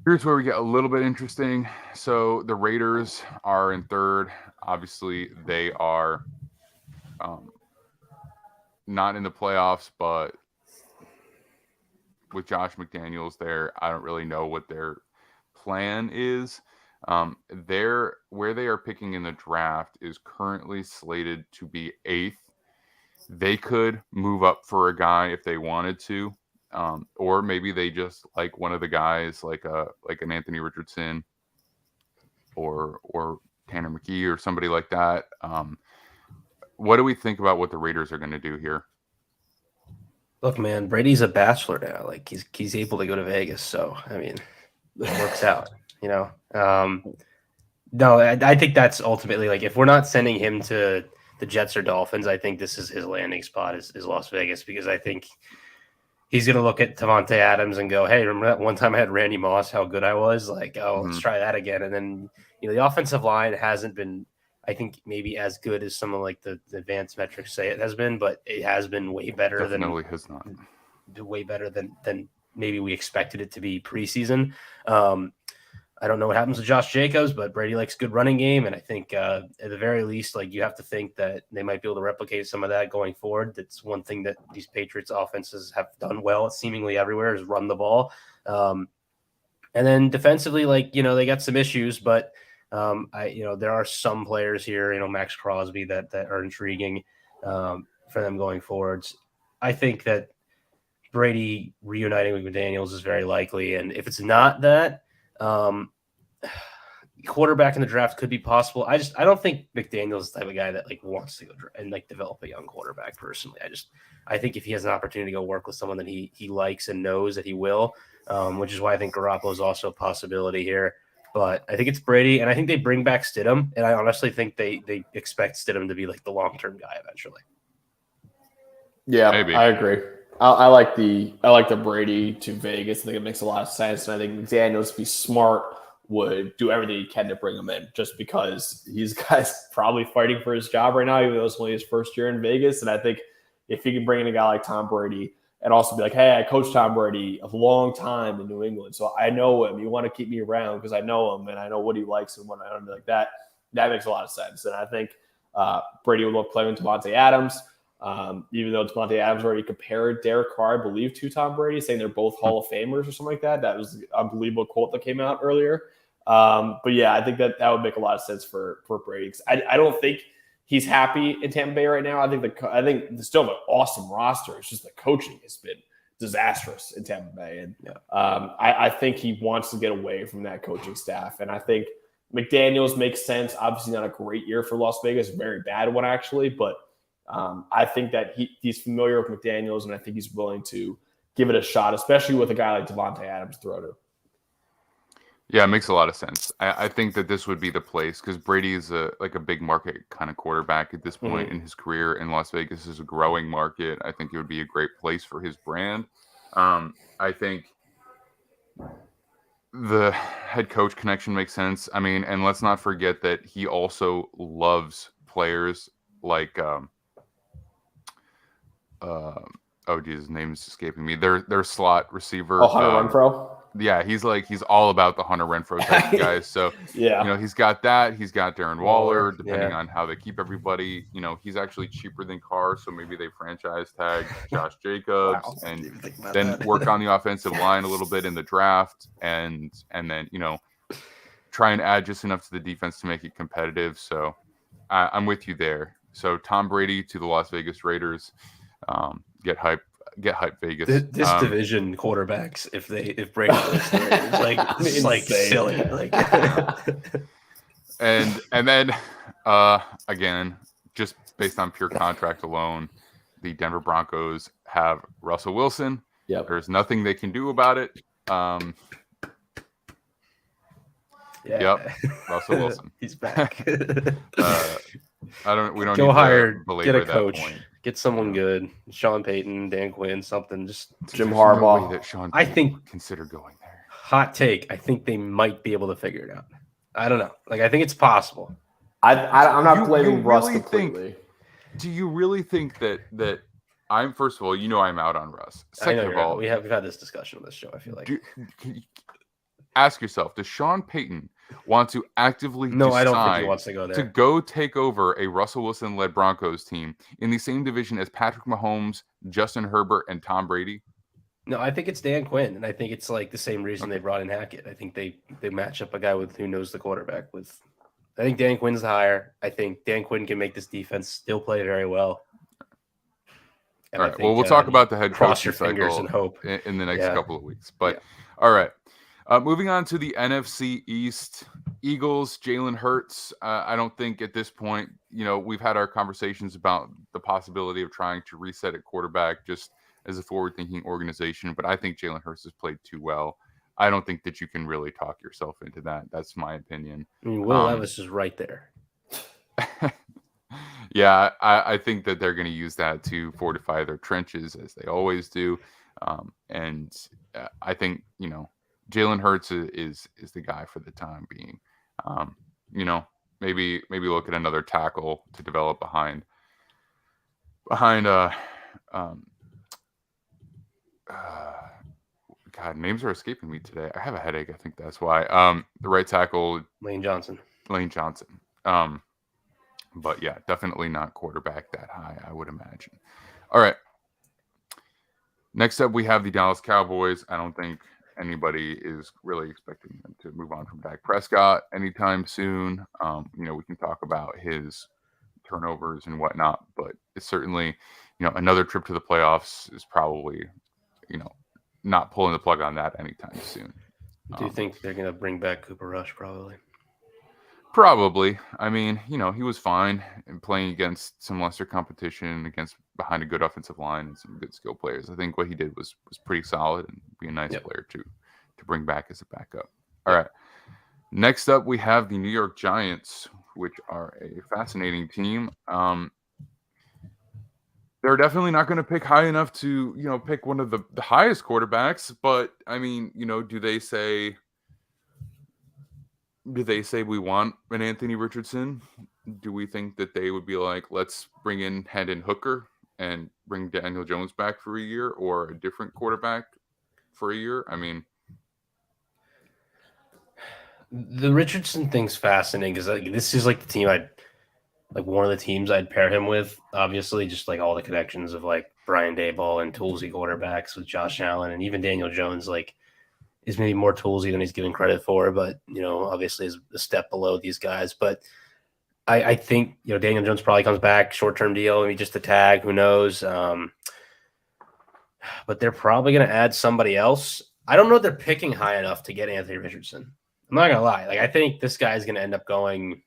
Here's where we get a little bit interesting. So the Raiders are in 3rd. Obviously, they are not in the playoffs, but with Josh McDaniels there, I don't really know what their plan is. Where they are picking in the draft is currently slated to be 8th. They could move up for a guy if they wanted to. Or maybe they just like one of the guys, like an Anthony Richardson or Tanner McKee or somebody like that. What do we think about what the Raiders are going to do here? Look, man, Brady's a bachelor now. Like he's able to go to Vegas, so I mean, it works out. You know. No, I think that's ultimately like if we're not sending him to the Jets or Dolphins, I think this is his landing spot is Las Vegas because I think he's going to look at Devontae Adams and go, hey, remember that one time I had Randy Moss, how good I was? Like, oh, let's try that again. And then, the offensive line hasn't been, I think, maybe as good as some of like the advanced metrics say it has been, but it has been way better Definitely has not. way better than maybe we expected it to be preseason. I don't know what happens with Josh Jacobs, but Brady likes a good running game. And I think at the very least, like you have to think that they might be able to replicate some of that going forward. That's one thing that these Patriots offenses have done well seemingly everywhere is run the ball. And then defensively, like, they got some issues, but there are some players here, Max Crosby that are intriguing for them going forwards. I think that Brady reuniting with McDaniels is very likely. And if it's not that, quarterback in the draft could be possible. I don't think McDaniel's the type of guy that like wants to go and like develop a young quarterback personally. I think if he has an opportunity to go work with someone that he likes and knows that he will, which is why I think Garoppolo is also a possibility here. But I think it's Brady, and I think they bring back Stidham, and I honestly think they expect Stidham to be like the long-term guy eventually. Yeah, maybe. I agree. I like the Brady to Vegas. I think it makes a lot of sense, and I think McDaniels, to be smart, would do everything he can to bring him in, just because he's guy's probably fighting for his job right now, even though it's only his first year in Vegas. And I think if he can bring in a guy like Tom Brady and also be like, hey, I coached Tom Brady a long time in New England, so I know him. You want to keep me around because I know him and I know what he likes and what I don't like that. That makes a lot of sense. And I think Brady would love playing with Devontae Adams. Even though Devontae Adams already compared Derek Carr, I believe, to Tom Brady, saying they're both Hall of Famers or something like that. That was an unbelievable quote that came out earlier. But yeah, I think that would make a lot of sense for Brady. I don't think he's happy in Tampa Bay right now. I think they still have an awesome roster. It's just the coaching has been disastrous in Tampa Bay, and I think he wants to get away from that coaching staff. And I think McDaniels makes sense. Obviously, not a great year for Las Vegas, very bad one actually, but I think that he's familiar with McDaniels, and I think he's willing to give it a shot, especially with a guy like Devontae Adams to throw to. Yeah, it makes a lot of sense. I think that this would be the place because Brady is a big market kind of quarterback at this point in his career, and Las Vegas is a growing market. I think it would be a great place for his brand. I think the head coach connection makes sense. I mean, and let's not forget that he also loves players like his name is escaping me. Their slot receiver. Hunter Renfrow. Yeah, he's all about the Hunter Renfrow type of guys. So yeah, he's got that. He's got Darren Waller. Depending on how they keep everybody, he's actually cheaper than Carr. So maybe they franchise tag Josh Jacobs and then work on the offensive line a little bit in the draft, and then try and add just enough to the defense to make it competitive. So I'm with you there. So Tom Brady to the Las Vegas Raiders. Get hype Vegas. This division quarterbacks, if Brady goes to the Raiders, it's like silly. Like and then again, just based on pure contract alone, the Denver Broncos have Russell Wilson. Yep. There's nothing they can do about it. Yep, Russell Wilson. He's back. We don't go need hire, to belabor get a coach, that point. Get someone good. Sean Payton, Dan Quinn, something. Just Jim Harbaugh. No way that Sean I think consider going there. Hot take. I think they might be able to figure it out. I don't know. Like I think it's possible. I'm not blaming Russ completely. Do you really think that I'm first of all, I'm out on Russ. Second of all, we've had this discussion on this show. I feel like. Ask yourself: does Sean Payton want to actively decide I don't think he wants to go there to go take over a Russell Wilson-led Broncos team in the same division as Patrick Mahomes, Justin Herbert, and Tom Brady? No, I think it's Dan Quinn, and I think it's like the same reason they brought in Hackett. I think they match up a guy with who knows the quarterback with. I think Dan Quinn's the hire. I think Dan Quinn can make this defense still play very well. And all right. Well, we'll talk about the head cross coaching your fingers cycle and hope in the next couple of weeks. But all right. Moving on to the NFC East, Eagles, Jalen Hurts. I don't think at this point, we've had our conversations about the possibility of trying to reset at quarterback. Just as a forward-thinking organization, but I think Jalen Hurts has played too well. I don't think that you can really talk yourself into that. That's my opinion. I mean, Will Levis is right there. Yeah, I think that they're going to use that to fortify their trenches as they always do. And I think, Jalen Hurts is the guy for the time being. Maybe look at another tackle to develop behind God, names are escaping me today. I have a headache. I think that's why. The right tackle, Lane Johnson. But yeah, definitely not quarterback that high, I would imagine. All right. Next up, we have the Dallas Cowboys. I don't think anybody is really expecting them to move on from Dak Prescott anytime soon. We can talk about his turnovers and whatnot, but it's certainly, another trip to the playoffs is probably, not pulling the plug on that anytime soon. Do you think they're going to bring back Cooper Rush? Probably. Probably. I mean, he was fine in playing against some lesser competition, behind a good offensive line and some good skill players. I think what he did was pretty solid and be a nice player to bring back as a backup. All right. Next up, we have the New York Giants, which are a fascinating team. They're definitely not going to pick high enough to, pick one of the highest quarterbacks. But, I mean, do they say we want an Anthony Richardson? Do we think that they would be like, let's bring in Hendon Hooker and bring Daniel Jones back for a year, or a different quarterback for a year? I mean, the Richardson thing's fascinating because this is like the team one of the teams I'd pair him with. Obviously, just like all the connections of like Brian Daboll and toolsy quarterbacks with Josh Allen, and even Daniel Jones is maybe more toolsy than he's given credit for, but obviously is a step below these guys. But I think Daniel Jones probably comes back, short-term deal, maybe just a tag, who knows? But they're probably going to add somebody else. I don't know if they're picking high enough to get Anthony Richardson. I'm not gonna lie. I think this guy's going to end up going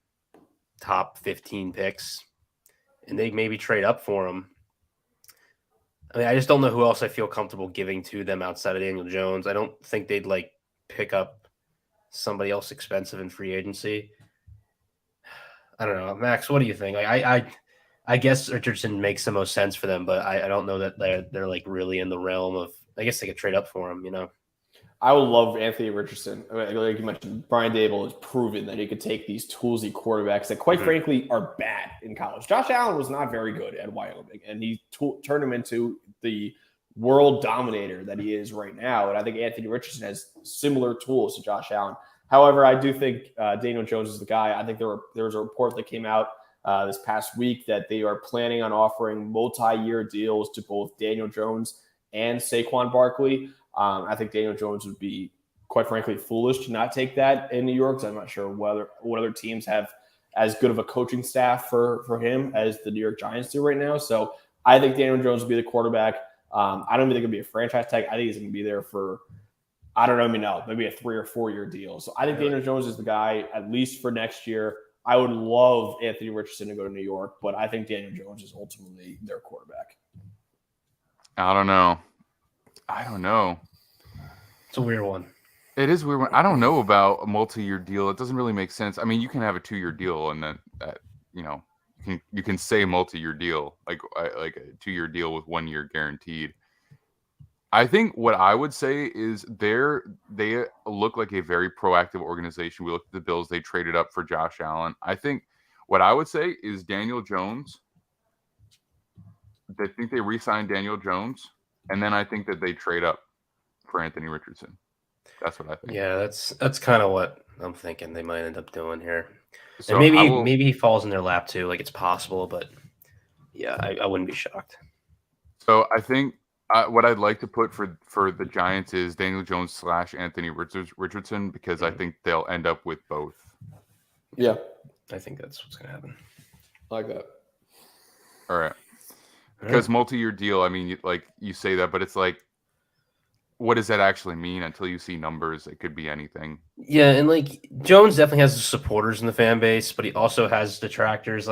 top 15 picks, and they maybe trade up for him. I mean, I just don't know who else I feel comfortable giving to them outside of Daniel Jones. I don't think they'd pick up somebody else expensive in free agency. I don't know. Max, what do you think? I guess Richardson makes the most sense for them, but I don't know that they're really in the realm of, I guess they could trade up for him, I would love Anthony Richardson. Like you mentioned, Brian Daboll has proven that he could take these toolsy quarterbacks that, quite frankly, are bad in college. Josh Allen was not very good at Wyoming, and he turned him into the world dominator that he is right now. And I think Anthony Richardson has similar tools to Josh Allen. However, I do think Daniel Jones is the guy. I think there was a report that came out this past week that they are planning on offering multi-year deals to both Daniel Jones and Saquon Barkley. I think Daniel Jones would be, quite frankly, foolish to not take that in New York. So I'm not sure what other teams have as good of a coaching staff for him as the New York Giants do right now. So I think Daniel Jones will be the quarterback. I don't think he'll be a franchise tag. I think he's going to be there for, maybe a 3 or 4 year deal. So I think Daniel Jones is the guy, at least for next year. I would love Anthony Richardson to go to New York, but I think Daniel Jones is ultimately their quarterback. I don't know. It's a weird one. It is a weird one. I don't know about a multi-year deal. It doesn't really make sense. I mean, you can have a 2-year deal, and then you can say multi-year deal, like a 2-year deal with 1 year guaranteed. I think what I would say is they look like a very proactive organization. We looked at the Bills; they traded up for Josh Allen. I think what I would say is Daniel Jones. They think they re-signed Daniel Jones. And then I think that they trade up for Anthony Richardson. That's what I think. Yeah, that's kind of what I'm thinking they might end up doing here. So and maybe he falls in their lap too. It's possible, but yeah, I wouldn't be shocked. So I think what I'd like to put for the Giants is Daniel Jones / Anthony Richardson, because I think they'll end up with both. Yeah, I think that's what's going to happen. I like that. All right. Because multi-year deal, I mean, you say that, but it's what does that actually mean? Until you see numbers, it could be anything. Yeah, and Jones definitely has the supporters in the fan base, but he also has detractors.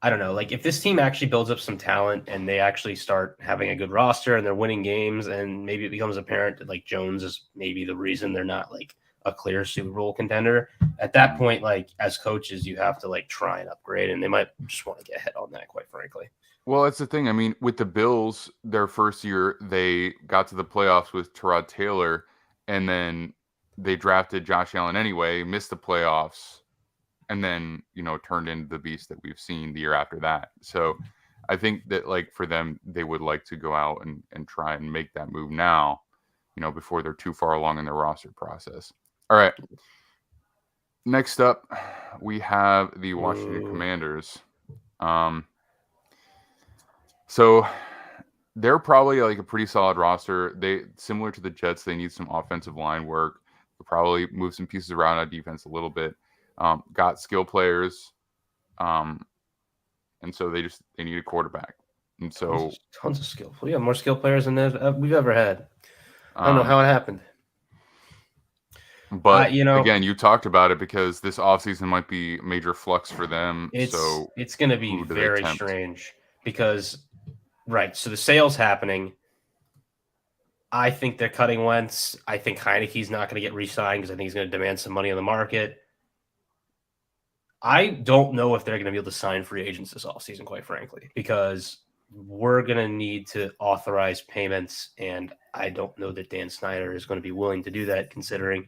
I don't know. Like if this team actually builds up some talent and they actually start having a good roster and they're winning games, and maybe it becomes apparent that like Jones is maybe the reason they're not like a clear Super Bowl contender. At that point, like as coaches, you have to like try and upgrade, and they might just want to get ahead on that, quite frankly. Well, that's the thing. I mean, with the Bills, their first year, they got to the playoffs with Tyrod Taylor, and then they drafted Josh Allen anyway, missed the playoffs, and then, turned into the beast that we've seen the year after that. So I think that, like, for them, they would like to go out and try and make that move now, before they're too far along in their roster process. All right. Next up, we have the Washington Commanders. So they're probably like a pretty solid roster. They, similar to the Jets, they need some offensive line work. They'll probably move some pieces around on defense a little bit. Got skill players, and so they need a quarterback. And so tons of skill. We have more skill players than we've ever had. I don't know how it happened. But again, you talked about it because this offseason might be major flux for them. It's going to be who do they very tempt? strange because, right, so the sale's happening. I think they're cutting Wentz. I think Heineke's not going to get re-signed because I think he's going to demand some money on the market. I don't know if they're going to be able to sign free agents this offseason, quite frankly, because we're going to need to authorize payments, and I don't know that Dan Snyder is going to be willing to do that, considering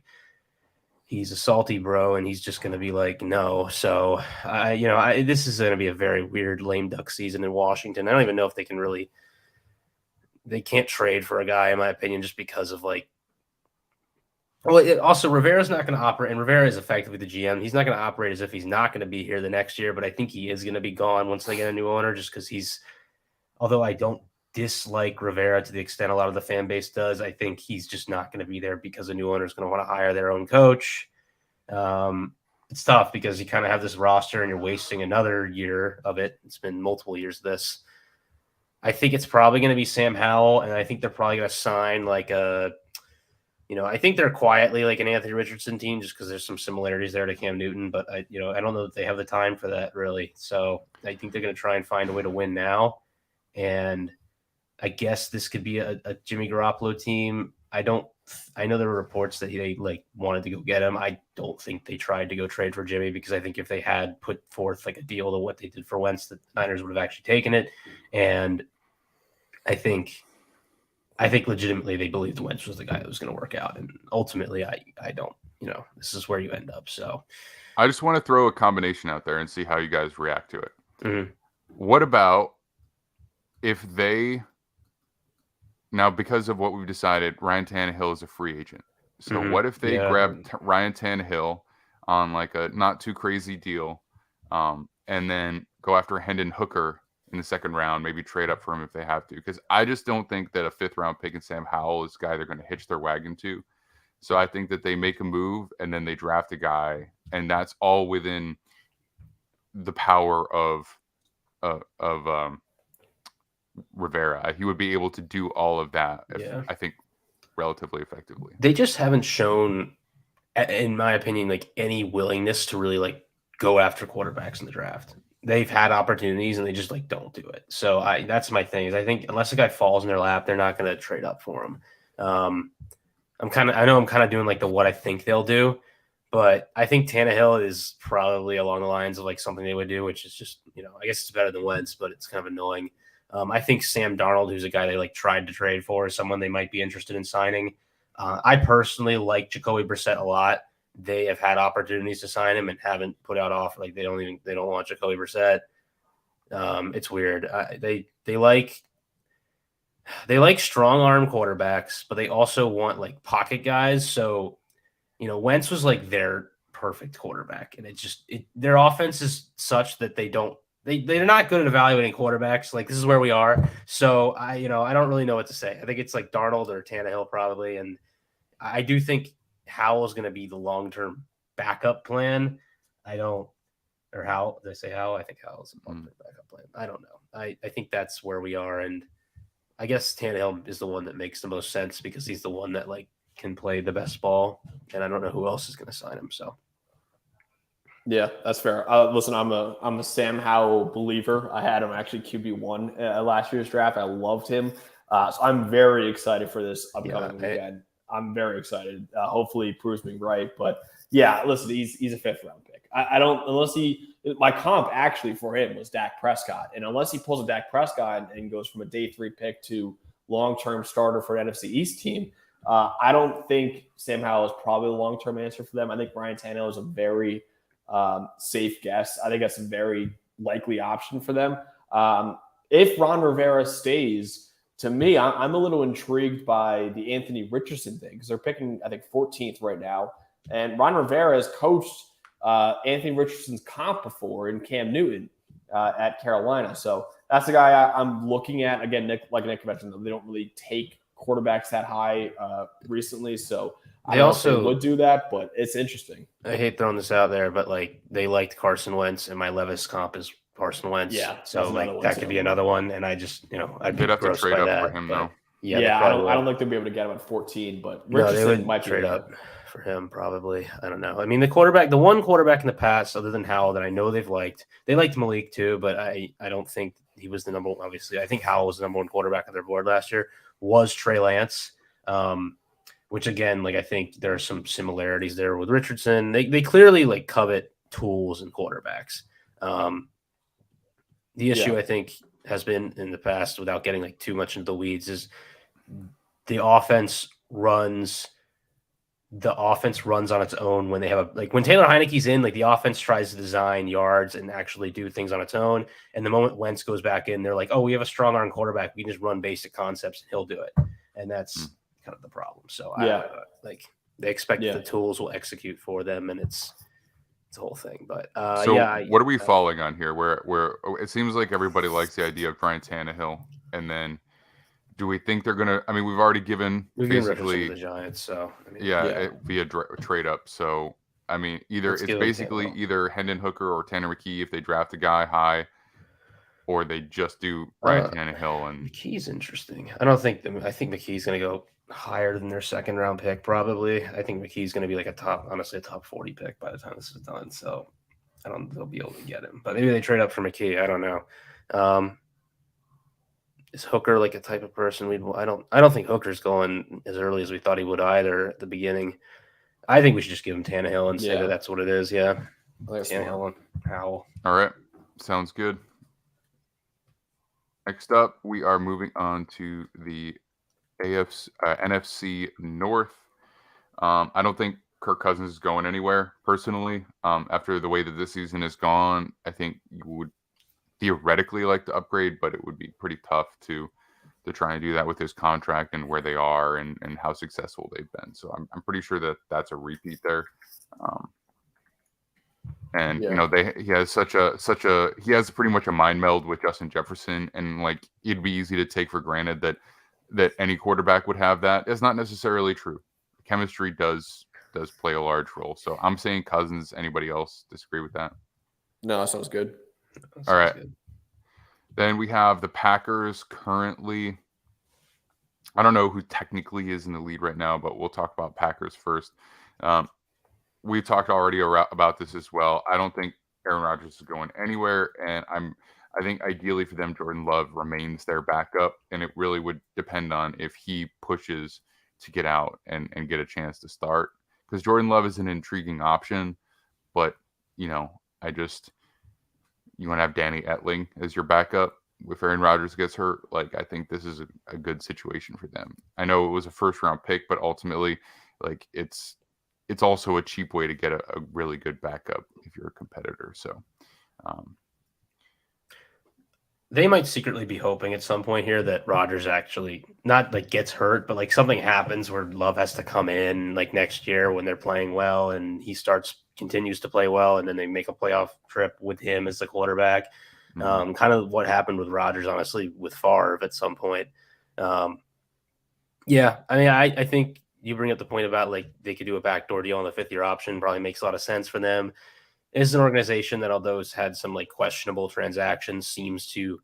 he's a salty bro, and he's just going to be like, no. So, this is going to be a very weird lame duck season in Washington. I don't even know if they can really – they can't trade for a guy, in my opinion, just because of like – well, also Rivera's not going to operate, and Rivera is effectively the GM. He's not going to operate as if he's not going to be here the next year, but I think he is going to be gone once they get a new owner, just because he's – although I don't dislike Rivera to the extent a lot of the fan base does, I think he's just not going to be there because a new owner is going to want to hire their own coach. It's tough because you kind of have this roster and you're wasting another year of it. It's been multiple years of this. I think it's probably going to be Sam Howell, and I think they're probably going to sign like a – I think they're quietly like an Anthony Richardson team just because there's some similarities there to Cam Newton, but I don't know that they have the time for that really. So I think they're going to try and find a way to win now. And I guess this could be a Jimmy Garoppolo team. I know there were reports that they like wanted to go get him. I don't think they tried to go trade for Jimmy because I think if they had put forth like a deal to what they did for Wentz, the Niners would have actually taken it. And I think legitimately they believed Wentz was the guy that was going to work out. And ultimately I don't, this is where you end up. So I just want to throw a combination out there and see how you guys react to it. Mm-hmm. What about if they, now because of what we've decided, Ryan Tannehill is a free agent. So what if they grab Ryan Tannehill on like a not too crazy deal, and then go after Hendon Hooker in the second round, maybe trade up for him if they have to? Because I just don't think that a 5th round pick in Sam Howell is a guy they're going to hitch their wagon to. So I think that they make a move and then they draft a guy, and that's all within the power of Rivera. He would be able to do all of that, I think, relatively effectively. They just haven't shown, in my opinion, like any willingness to really like go after quarterbacks in the draft. They've had opportunities and they just like don't do it. So that's my thing is I think unless a guy falls in their lap, they're not going to trade up for him. I know I'm kind of doing like the what I think they'll do, but I think Tannehill is probably along the lines of like something they would do, which is just, I guess it's better than Wentz, but it's kind of annoying. I think Sam Darnold, who's a guy they like tried to trade for, is someone they might be interested in signing. I personally like Jacoby Brissett a lot. They have had opportunities to sign him and haven't put out offer. Like they don't want Jacoby Brissett. It's weird. They like strong arm quarterbacks, but they also want like pocket guys. So, Wentz was like their perfect quarterback, and their offense is such that they're not good at evaluating quarterbacks. Like this is where we are. So I don't really know what to say. I think it's like Darnold or Tannehill probably, and I do think Howell is going to be the long-term backup plan. Did I say Howell? I think Howell is the long-term backup plan. I don't know. I think that's where we are, and I guess Tannehill is the one that makes the most sense because he's the one that like can play the best ball, and I don't know who else is going to sign him. So Yeah, that's fair. Listen, I'm a Sam Howell believer. I had him actually QB1 last year's draft. I loved him. So I'm very excited for this upcoming weekend. I'm very excited. Hopefully he proves me right. But yeah, listen, he's a 5th round pick. I don't, my comp actually for him was Dak Prescott. And unless he pulls a Dak Prescott and goes from a day 3 pick to long-term starter for an NFC East team, I don't think Sam Howell is probably the long-term answer for them. I think Ryan Tannehill is a very safe guess. I think that's a very likely option for them. If Ron Rivera stays, to me, I'm a little intrigued by the Anthony Richardson thing because they're picking, I think, 14th right now. And Ron Rivera has coached Anthony Richardson's comp before in Cam Newton at Carolina. So that's the guy I'm looking at. Again, Nick mentioned, they don't really take quarterbacks that high recently. So I don't know if they would do that, but it's interesting. I hate throwing this out there, but like they liked Carson Wentz, and my Levis comp is Carson Wentz. Yeah, so like that could be another one. And I just, I'd be have to trade by up that, for him though. Yeah, I don't think they'll be able to get him at 14, but Richardson might trade up for him probably. I don't know. I mean, the one quarterback in the past, other than Howell, that I know they liked Malik too, but I don't think he was the number one. Obviously, I think Howell was the number 1 quarterback on their board last year. Was Trey Lance. Which again, like I think there are some similarities there with Richardson. They clearly like covet tools and quarterbacks. The issue I think has been in the past, without getting like too much into the weeds, is the offense runs on its own when they have when Taylor Heineke's in, like the offense tries to design yards and actually do things on its own. And the moment Wentz goes back in, they're like, oh, we have a strong arm quarterback. We can just run basic concepts and he'll do it. And that's kind of the problem. So they expect the tools will execute for them, and it's a whole thing. But what are we falling on here? Where it seems like everybody likes the idea of Brian Tannehill, and then do we think they're gonna? I mean, we've already given basically the Giants, so I mean, it'd be a trade up. So I mean, either Hendon Hooker or Tanner McKee if they draft a guy high, or they just do Brian Tannehill. And McKee's interesting. I think McKee's going to go higher than their 2nd round pick, probably. I think McKee's going to be like a top 40 pick by the time this is done. So I don't think they'll be able to get him. But maybe they trade up for McKee. I don't know. Is Hooker like a type of person I don't think Hooker's going as early as we thought he would either at the beginning. I think we should just give him Tannehill and say that that's what it is. Yeah. Tannehill and Howell. All right. Sounds good. Next up, we are moving on to the NFC North. I don't think Kirk Cousins is going anywhere, personally. After the way that this season has gone, I think you would theoretically like to upgrade, but it would be pretty tough to try and do that with his contract and where they are and how successful they've been. So I'm pretty sure that that's a repeat there. He has he has pretty much a mind meld with Justin Jefferson, and like it'd be easy to take for granted that any quarterback would have that. It's not necessarily true. Chemistry does play a large role. So I'm saying Cousins. Anybody else disagree with that? No, that sounds good. All right. Good. Then we have the Packers currently. I don't know who technically is in the lead right now, but we'll talk about Packers first. We've talked already about this as well. I don't think Aaron Rodgers is going anywhere, and I think ideally for them, Jordan Love remains their backup, and it really would depend on if he pushes to get out and get a chance to start. Because Jordan Love is an intriguing option, but you want to have Danny Etling as your backup if Aaron Rodgers gets hurt. Like, I think this is a good situation for them. I know it was a 1st round pick, but ultimately, like it's also a cheap way to get a really good backup if you're a competitor. So they might secretly be hoping at some point here that Rodgers actually not like gets hurt, but like something happens where Love has to come in like next year when they're playing well and he continues to play well, and then they make a playoff trip with him as the quarterback. Mm-hmm. Kind of what happened with Rodgers, honestly, with Favre at some point. I mean, I think you bring up the point about like they could do a backdoor deal on the 5th year option. Probably makes a lot of sense for them. It's an organization that, although it's had some like questionable transactions, seems to,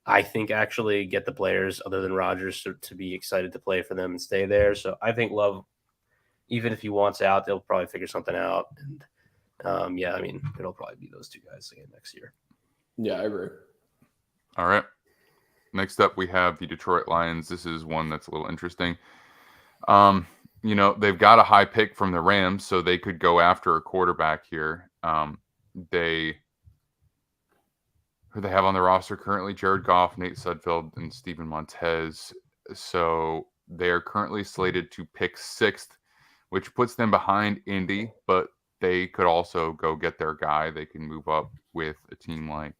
I think, actually get the players other than Rodgers to be excited to play for them and stay there. So I think Love, even if he wants out, they'll probably figure something out. And Yeah, I mean, it'll probably be those two guys again next year. Yeah, I agree. All right. Next up, we have the Detroit Lions. This is one that's a little interesting. They've got a high pick from the Rams, so they could go after a quarterback here. Who they have on the roster currently? Jared Goff, Nate Sudfeld, and Steven Montez. So they are currently slated to pick 6th, which puts them behind Indy, but they could also go get their guy. They can move up with a team like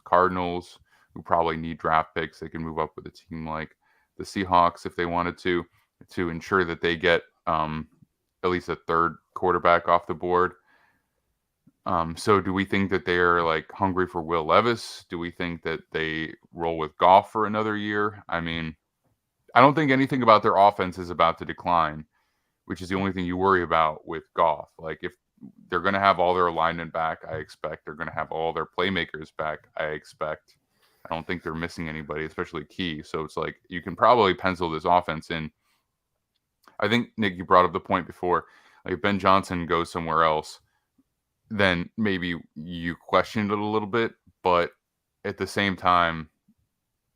Cardinals, who probably need draft picks. They can move up with a team like the Seahawks if they wanted to ensure that they get at least a 3rd quarterback off the board. So do we think that they're like hungry for Will Levis? Do we think that they roll with Goff for another year? I mean, I don't think anything about their offense is about to decline, which is the only thing you worry about with Goff. Like, if they're going to have all their alignment back, I expect they're going to have all their playmakers back, I expect. I don't think they're missing anybody, especially key. So it's like you can probably pencil this offense in. I think, Nick, you brought up the point before. Like, if Ben Johnson goes somewhere else, then maybe you questioned it a little bit. But at the same time,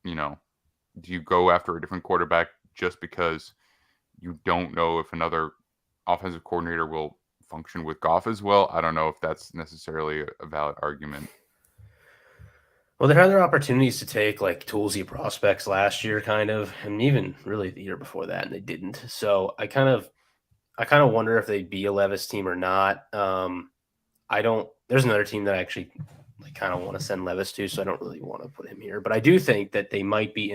do you go after a different quarterback just because you don't know if another offensive coordinator will function with Goff as well? I don't know if that's necessarily a valid argument. Well, they had their opportunities to take like toolsy prospects last year, kind of, and even really the year before that, and they didn't. So I kind of wonder if they'd be a Levis team or not. There's another team that I actually kind of want to send Levis to, so I don't really want to put him here. But I do think that they might be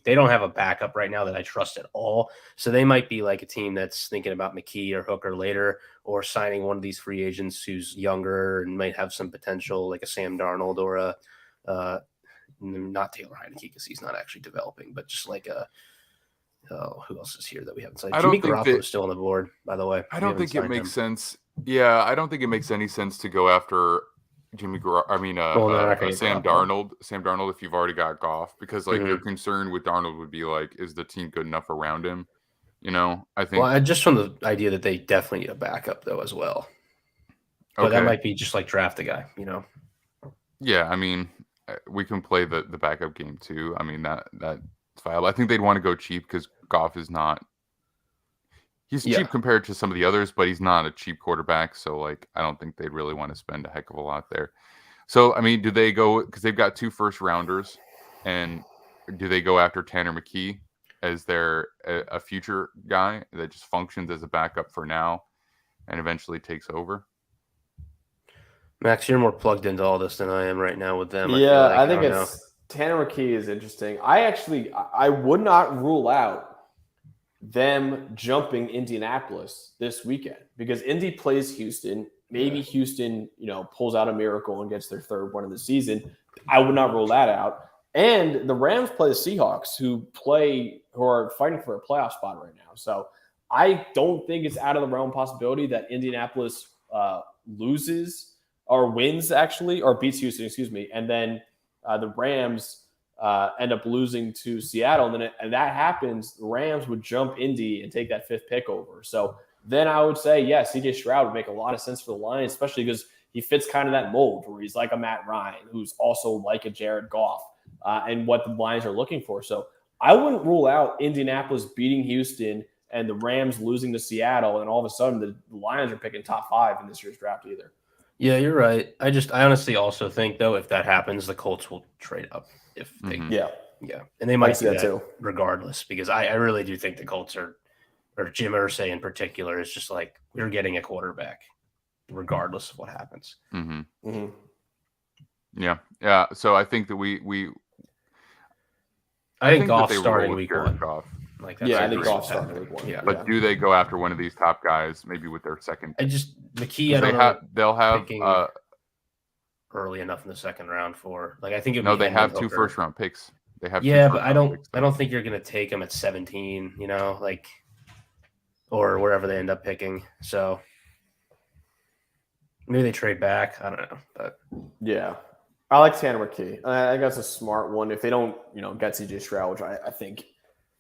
they don't have a backup right now that I trust at all. So they might be like a team that's thinking about McKee or Hooker later, or signing one of these free agents who's younger and might have some potential, like a Sam Darnold or a not Taylor Heineke, because he's not actually developing, but just like who else is here that we haven't signed? Jimmy Garoppolo is still on the board, by the way. I don't think it makes sense. Yeah, I don't think it makes any sense to go after Sam Darnold. Sam Darnold, if you've already got Goff, because your concern with Darnold would be like, is the team good enough around him? I think. Well, just from the idea that they definitely need a backup though as well. But that might be just like draft a guy, Yeah, I mean, we can play the backup game too. I mean, that's viable. I think they'd want to go cheap because Goff is not. He's cheap compared to some of the others, but he's not a cheap quarterback. So, I don't think they'd really want to spend a heck of a lot there. So, I mean, do they go, because they've got 2 first-rounders, and do they go after Tanner McKee as their a future guy that just functions as a backup for now and eventually takes over? Max, you're more plugged into all this than I am right now with them. Yeah, I think Tanner McKee is interesting. I would not rule out them jumping Indianapolis this weekend, because Indy plays Houston. Maybe Houston, pulls out a miracle and gets their 3rd one of the season. I would not rule that out. And the Rams play the Seahawks, who are fighting for a playoff spot right now. So I don't think it's out of the realm possibility that Indianapolis loses or wins, actually, or beats Houston, excuse me. And then the Rams end up losing to Seattle. And that happens, the Rams would jump Indy and take that 5th pick over. So then I would say, CJ Stroud would make a lot of sense for the Lions, especially because he fits kind of that mold where he's like a Matt Ryan, who's also like a Jared Goff, and what the Lions are looking for. So I wouldn't rule out Indianapolis beating Houston and the Rams losing to Seattle, and all of a sudden the Lions are picking top 5 in this year's draft either. Yeah, you're right. I honestly also think, though, if that happens, the Colts will trade up. If they, and they might do that too, regardless, because I really do think the Colts or Jim Irsay in particular is just like, we're getting a quarterback, regardless of what happens. Mm-hmm. Mm-hmm. Yeah. So I think that I think Goff starting week 1. Goff. I think Goff starting week 1. Yeah, but do they go after one of these top guys, maybe with their second? McKee. They'll have early enough in the 2nd round for I think. They have 2 first-round picks. They have. But I don't think you're going to take them at 17. Or wherever they end up picking. So maybe they trade back. I don't know, but I like Tanner McKee. I think that's a smart one. If they don't, get CJ Stroud, which I think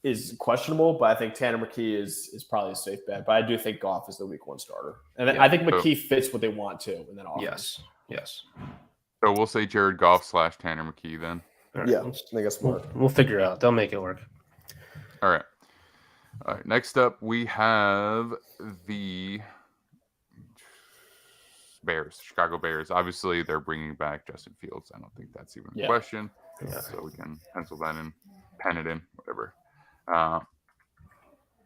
is questionable, but I think Tanner McKee is probably a safe bet. But I do think Goff is the week 1 starter. And I think McKee fits what they want to in that offense. Yes. So we'll say Jared Goff / Tanner McKee then. Right, Yeah, I think that's smart. We'll figure it out. They'll make it work. All right. Next up, we have the Bears, Chicago Bears. Obviously, they're bringing back Justin Fields. I don't think that's even a question. Yeah. So we can pencil that in, pen it in, whatever.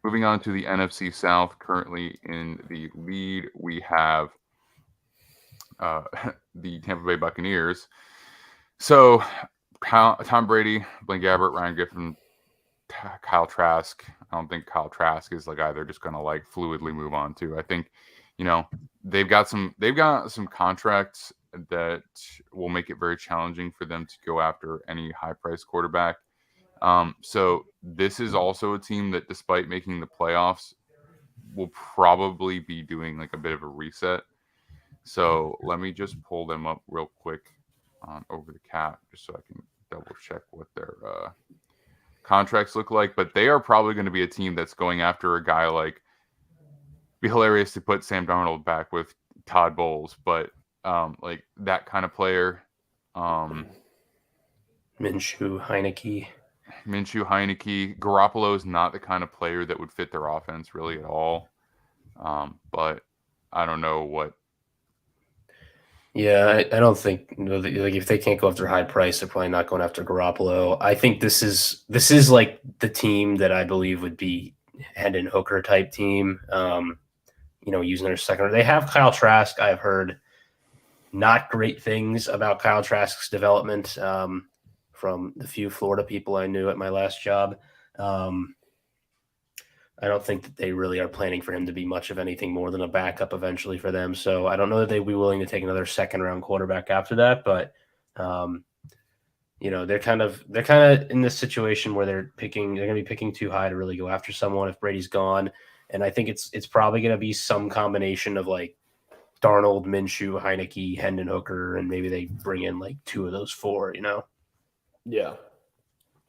Moving on to the NFC South, currently in the lead, we have the Tampa Bay Buccaneers. So Tom Brady, Blaine Gabbert, Ryan Griffin, Kyle Trask. I don't think Kyle Trask is the guy they're just going to like fluidly move on to. I think, they've got some contracts that will make it very challenging for them to go after any high-priced quarterback. So this is also a team that, despite making the playoffs, will probably be doing like a bit of a reset. So let me just pull them up real quick over the cap, just so I can double check what their contracts look like. But they are probably going to be a team that's going after a guy like, be hilarious to put Sam Darnold back with Todd Bowles, but like that kind of player. Minshew, Heineke. Garoppolo is not the kind of player that would fit their offense really at all. But I don't know what. Yeah, I don't think like if they can't go after high price, they're probably not going after Garoppolo. I think this is like the team that I believe would be Hendon Hooker type team. Using their second. They have Kyle Trask. I've heard not great things about Kyle Trask's development from the few Florida people I knew at my last job. I don't think that they really are planning for him to be much of anything more than a backup eventually for them. So I don't know that they'd be willing to take another second-round quarterback after that. But they're kind of in this situation where they're going to be picking too high to really go after someone if Brady's gone. And I think it's probably going to be some combination of like Darnold, Minshew, Heineke, Hendon Hooker, and maybe they bring in like 2 of those 4. Yeah.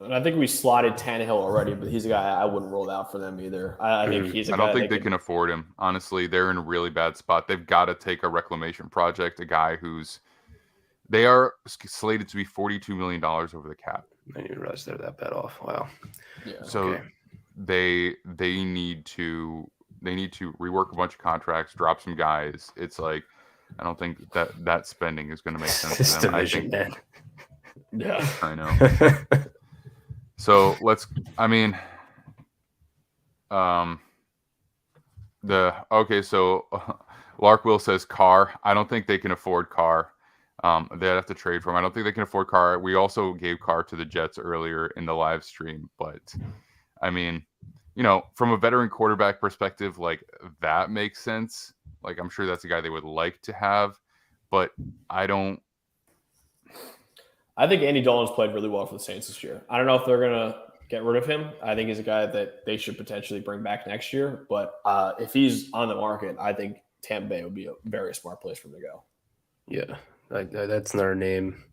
And I think we slotted Tannehill already, but he's a guy I wouldn't roll out for them either. I think he's a guy. I don't think they can afford him. Honestly, they're in a really bad spot. They've got to take a reclamation project, a guy they are slated to be $42 million over the cap. I didn't realize they're that bad off. Wow. Yeah. So okay. they need to rework a bunch of contracts, drop some guys. It's like, I don't think that spending is going to make sense to them. Division, man. Yeah, I know. So so Lark Will says Carr. I don't think they can afford Carr. They'd have to trade for him. I don't think they can afford Carr. We also gave Carr to the Jets earlier in the live stream, but I mean, from a veteran quarterback perspective, like that makes sense. Like I'm sure that's a guy they would like to have, but I think Andy Dalton's played really well for the Saints this year. I don't know if they're gonna get rid of him. I think he's a guy that they should potentially bring back next year. But if he's on the market, I think Tampa Bay would be a very smart place for him to go. Yeah, that's another name.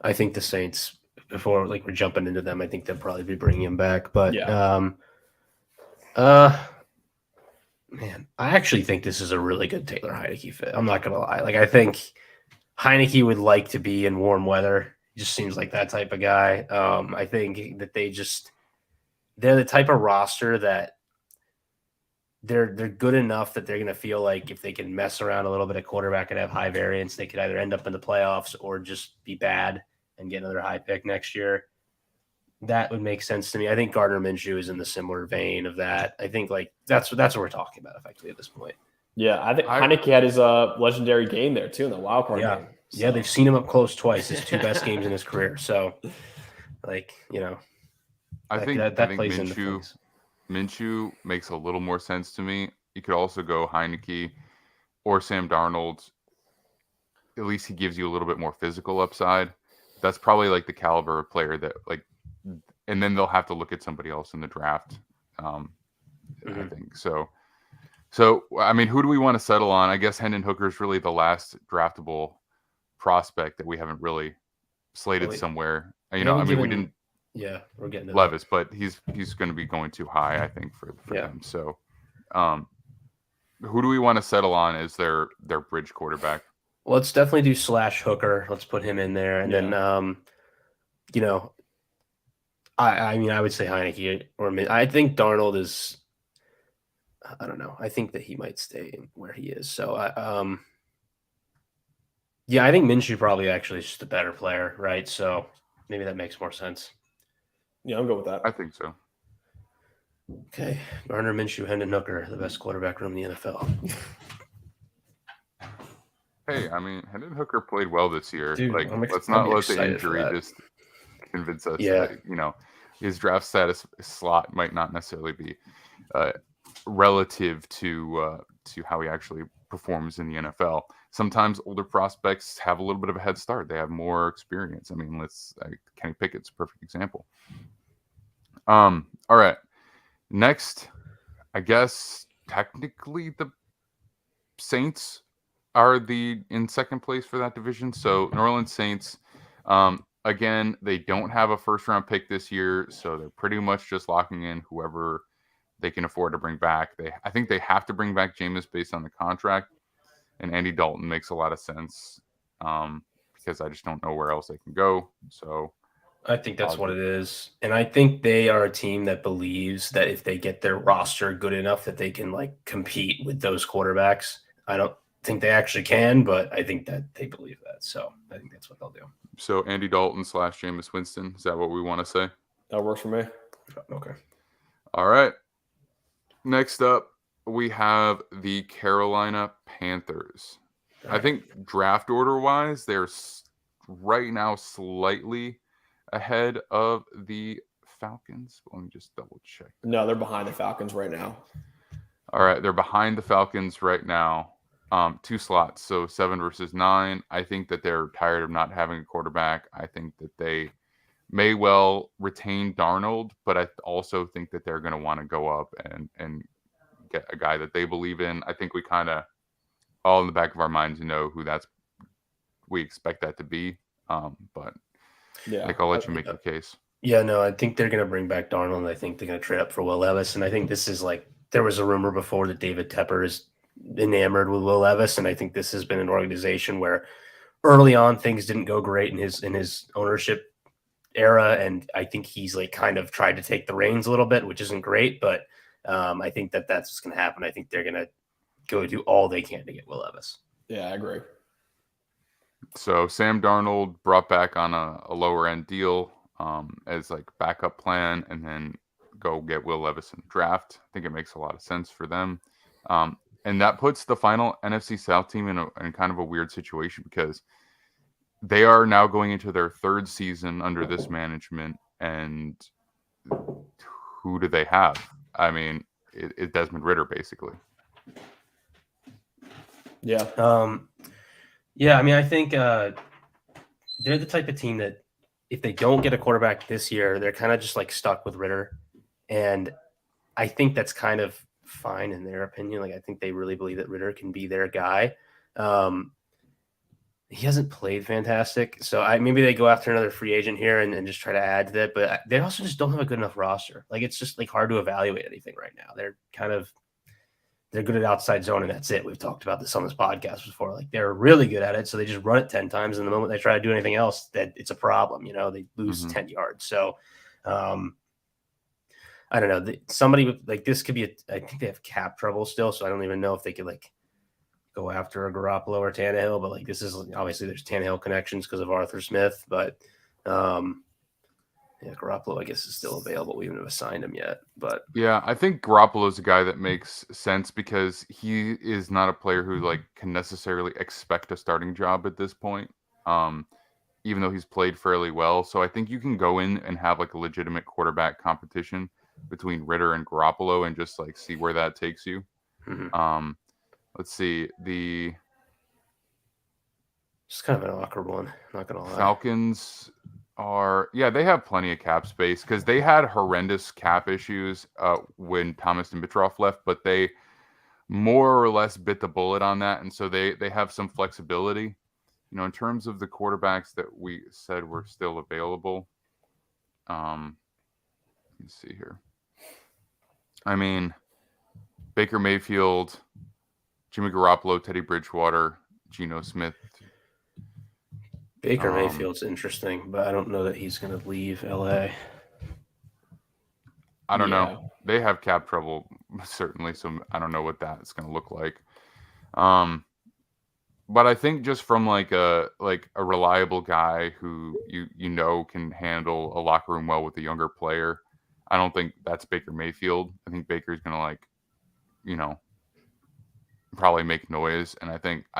I think the Saints, before like we're jumping into them, I think they'll probably be bringing him back. But man, I actually think this is a really good Taylor Heineke fit. I'm not gonna lie. Like I think Heineke would like to be in warm weather. He just seems like that type of guy. I think that they're the type of roster that they're good enough that they're going to feel like if they can mess around a little bit at quarterback and have high variance, they could either end up in the playoffs or just be bad and get another high pick next year. That would make sense to me. I think Gardner Minshew is in the similar vein of that. I think like that's what we're talking about effectively at this point. Yeah, I think Heineke had his legendary game there too in the wild card game. So. Yeah, they've seen him up close twice. His 2 best games in his career. So, like I think plays into things. Minshew makes a little more sense to me. You could also go Heineke or Sam Darnold. At least he gives you a little bit more physical upside. That's probably like the caliber of player that like, and then they'll have to look at somebody else in the draft. I think so. So, I mean, who do we want to settle on? I guess Hendon Hooker is really the last draftable prospect that we haven't really slated somewhere. We didn't. Yeah, we're getting to Levis, but he's going to be going too high, I think, for them. So, who do we want to settle on as their bridge quarterback? Well, let's definitely do slash hooker. Let's put him in there, and then you know, I mean, I would say Heineke I think Darnold is. I don't know. I think that he might stay where he is. So yeah, I think Minshew probably actually is just a better player, right? So maybe that makes more sense. Yeah, I'm good with that. I think so. Okay, Gardner Minshew, Hendon Hooker, the best quarterback room in the NFL. Hey, I mean, Hendon Hooker played well this year. Dude, let's not let the excited injury just convince us Yeah. that his draft status slot might not necessarily be relative to how he actually performs in the NFL. Sometimes older prospects have a little bit of a head start. They have more experience. I mean, Kenny Pickett's a perfect example. All right. Next, I guess technically the Saints are in second place for that division. So New Orleans Saints, again, they don't have a first round pick this year, so they're pretty much just locking in whoever they can afford to bring back. I think they have to bring back Jameis based on the contract, and Andy Dalton makes a lot of sense because I just don't know where else they can go. So I think that's what it is. And I think they are a team that believes that if they get their roster good enough that they can compete with those quarterbacks. I don't think they actually can, but I think that they believe that. So I think that's what they'll do. So Andy Dalton / Jameis Winston, is that what we want to say? That works for me. Okay. All right. Next up, we have the Carolina Panthers. I think draft order-wise, they're right now slightly ahead of the Falcons. Let me just double check. No, they're behind the Falcons right now. All right, they're behind the Falcons right now. 2 slots, so 7 versus 9. I think that they're tired of not having a quarterback. I think that they may well retain Darnold, but I also think that they're going to want to go up and get a guy that they believe in. I think we kind of all in the back of our minds know who we expect that to be. But yeah, Nick, I'll let you make your case. Yeah, no, I think they're going to bring back Darnold. And I think they're going to trade up for Will Levis. And I think this is there was a rumor before that David Tepper is enamored with Will Levis. And I think this has been an organization where early on things didn't go great in his ownership era. And I think he's kind of tried to take the reins a little bit, which isn't great. But I think that's what's going to happen. I think they're going to go do all they can to get Will Levis. Yeah, I agree. So Sam Darnold brought back on a lower end deal as backup plan, and then go get Will Levis in the draft. I think it makes a lot of sense for them. And that puts the final NFC South team in kind of a weird situation because they are now going into their 3rd season under this management. And who do they have? I mean, it's Desmond Ridder, basically. Yeah. Yeah, I mean, I think they're the type of team that if they don't get a quarterback this year, they're kind of just stuck with Ridder. And I think that's kind of fine in their opinion. I think they really believe that Ridder can be their guy. He hasn't played fantastic. So maybe they go after another free agent here and just try to add to that. But they also just don't have a good enough roster. It's just hard to evaluate anything right now. They're good at outside zone, and that's it. We've talked about this on this podcast before. They're really good at it, so they just run it 10 times, and the moment they try to do anything else, that it's a problem. They lose 10 yards. So, I don't know. Somebody this could be. I think they have cap trouble still, so I don't even know if they could go after a Garoppolo or Tannehill. But this is obviously there's Tannehill connections because of Arthur Smith, but yeah, Garoppolo, I guess, is still available. We haven't assigned him yet, but yeah, I think Garoppolo is a guy that makes sense because he is not a player who can necessarily expect a starting job at this point, even though he's played fairly well. So I think you can go in and have a legitimate quarterback competition between Ridder and Garoppolo and just see where that takes you. Mm-hmm. Let's see, It's kind of an awkward one. I'm not gonna lie. Falcons they have plenty of cap space because they had horrendous cap issues when Thomas Dimitroff left, but they more or less bit the bullet on that, and so they have some flexibility. In terms of the quarterbacks that we said were still available, Let's see here. I mean, Baker Mayfield, Jimmy Garoppolo, Teddy Bridgewater, Geno Smith. Baker Mayfield's interesting, but I don't know that he's going to leave LA. I don't know. They have cap trouble, certainly, so I don't know what that's going to look like. But I think just from like a reliable guy who you know can handle a locker room well with a younger player, I don't think that's Baker Mayfield. I think Baker's going to probably make noise, and I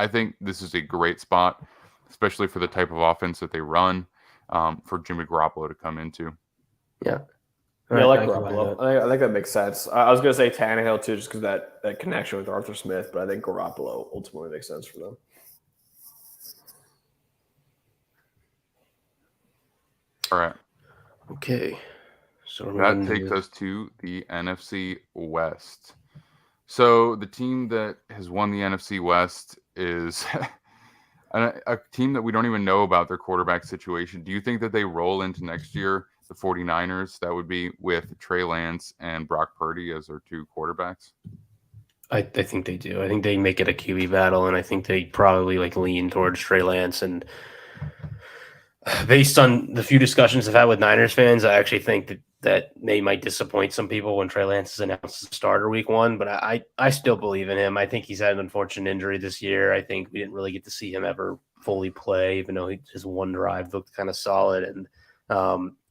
think this is a great spot, especially for the type of offense that they run, for Jimmy Garoppolo to come into. Yeah. I like Garoppolo. I think that makes sense. I was going to say Tannehill too, just because that connection with Arthur Smith, but I think Garoppolo ultimately makes sense for them. All right. Okay. So that takes us to the NFC West. So the team that has won the NFC West is a team that we don't even know about their quarterback situation. Do you think that they roll into next year, the 49ers? That would be with Trey Lance and Brock Purdy as their two quarterbacks? I think they do. I think they make it a QB battle, and I think they probably lean towards Trey Lance. And based on the few discussions I've had with Niners fans, I actually think that they might disappoint some people when Trey Lance is announced as a starter week 1, but I still believe in him. I think he's had an unfortunate injury this year. I think we didn't really get to see him ever fully play, even though his one drive looked kind of solid. And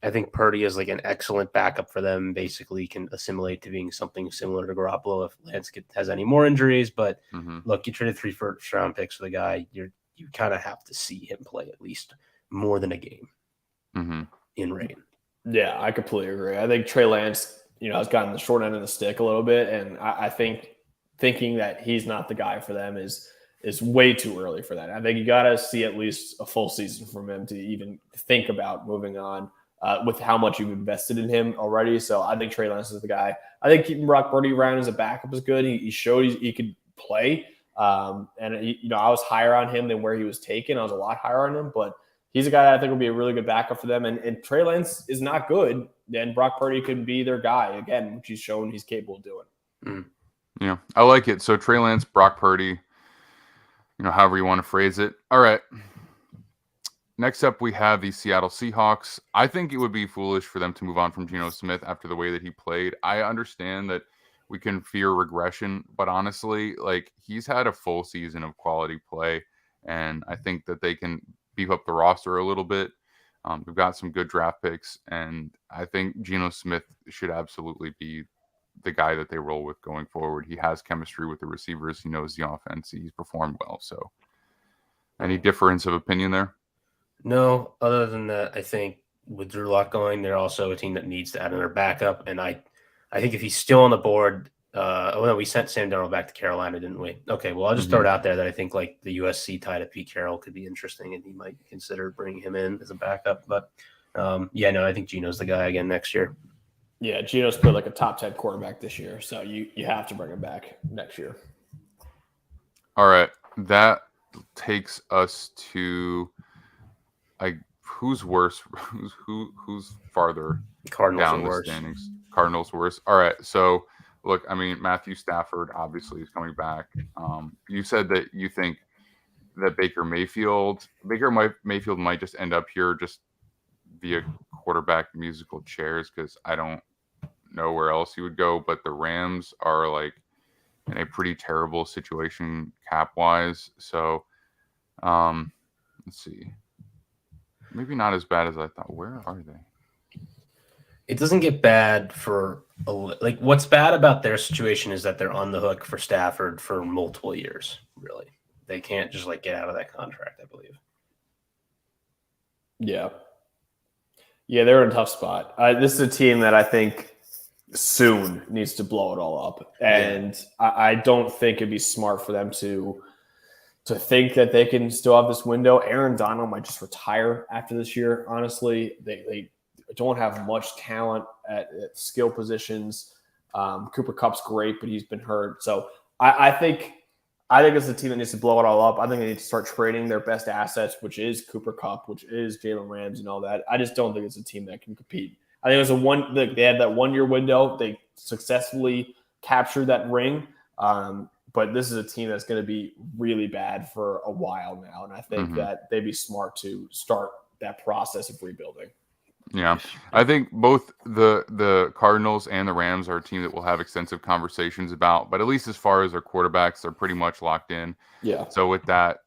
I think Purdy is an excellent backup for them, basically can assimilate to being something similar to Garoppolo if Lance has any more injuries. But look, you traded 3 first-round picks for the guy. You kind of have to see him play at least more than a game in rain. Yeah, I completely agree. I think Trey Lance, has gotten the short end of the stick a little bit, and I think thinking that he's not the guy for them is way too early for that. I think you got to see at least a full season from him to even think about moving on with how much you've invested in him already. So I think Trey Lance is the guy. I think keeping Brock Purdy around as a backup is good. He showed he could play, and I was higher on him than where he was taken. I was a lot higher on him, but he's a guy that I think will be a really good backup for them. And Trey Lance is not good, then Brock Purdy could be their guy again, which he's shown he's capable of doing. Yeah, I like it. So Trey Lance, Brock Purdy, however you want to phrase it. All right. Next up, we have the Seattle Seahawks. I think it would be foolish for them to move on from Geno Smith after the way that he played. I understand that we can fear regression, but honestly, he's had a full season of quality play, and I think that they can beef up the roster a little bit. We've got some good draft picks, and I think Geno Smith should absolutely be the guy that they roll with going forward. He has chemistry with the receivers. He knows the offense. He's performed well. So any difference of opinion there? No, other than that, I think with Drew Lock going, they're also a team that needs to add another backup. And I think if he's still on the board, we sent Sam Darnold back to Carolina, didn't we? Okay, well, I'll just throw it out there that I think the USC tie to Pete Carroll could be interesting, and he might consider bringing him in as a backup. But I think Geno's the guy again next year. Yeah, Geno's put a top 10 quarterback this year, so you have to bring him back next year. All right, that takes us to who's worse? Who's farther Cardinals down the standings? Cardinals worse. All right, so look, Matthew Stafford obviously is coming back. You said that you think that Baker Mayfield might just end up here just via quarterback musical chairs, because I don't know where else he would go. But the Rams are in a pretty terrible situation cap wise. So let's see. Maybe not as bad as I thought. Where are they? It doesn't get bad for what's bad about their situation is that they're on the hook for Stafford for multiple years. Really, they can't just get out of that contract, I believe. Yeah, they're in a tough spot. This is a team that I think soon needs to blow it all up, and I don't think it'd be smart for them to think that they can still have this window. Aaron Donald might just retire after this year. Honestly, they don't have much talent at skill positions. Cooper Kupp's great, but he's been hurt. So I think it's a team that needs to blow it all up. I think they need to start trading their best assets, which is Cooper Kupp, which is Jalen Ramsey and all that. I just don't think it's a team that can compete I think it was they had that 1 year window. They successfully captured that ring. But this is a team that's going to be really bad for a while now. And I think that they'd be smart to start that process of rebuilding. Yeah, I think both the Cardinals and the Rams are a team that we'll have extensive conversations about. But at least as far as their quarterbacks, they're pretty much locked in. Yeah. So with that,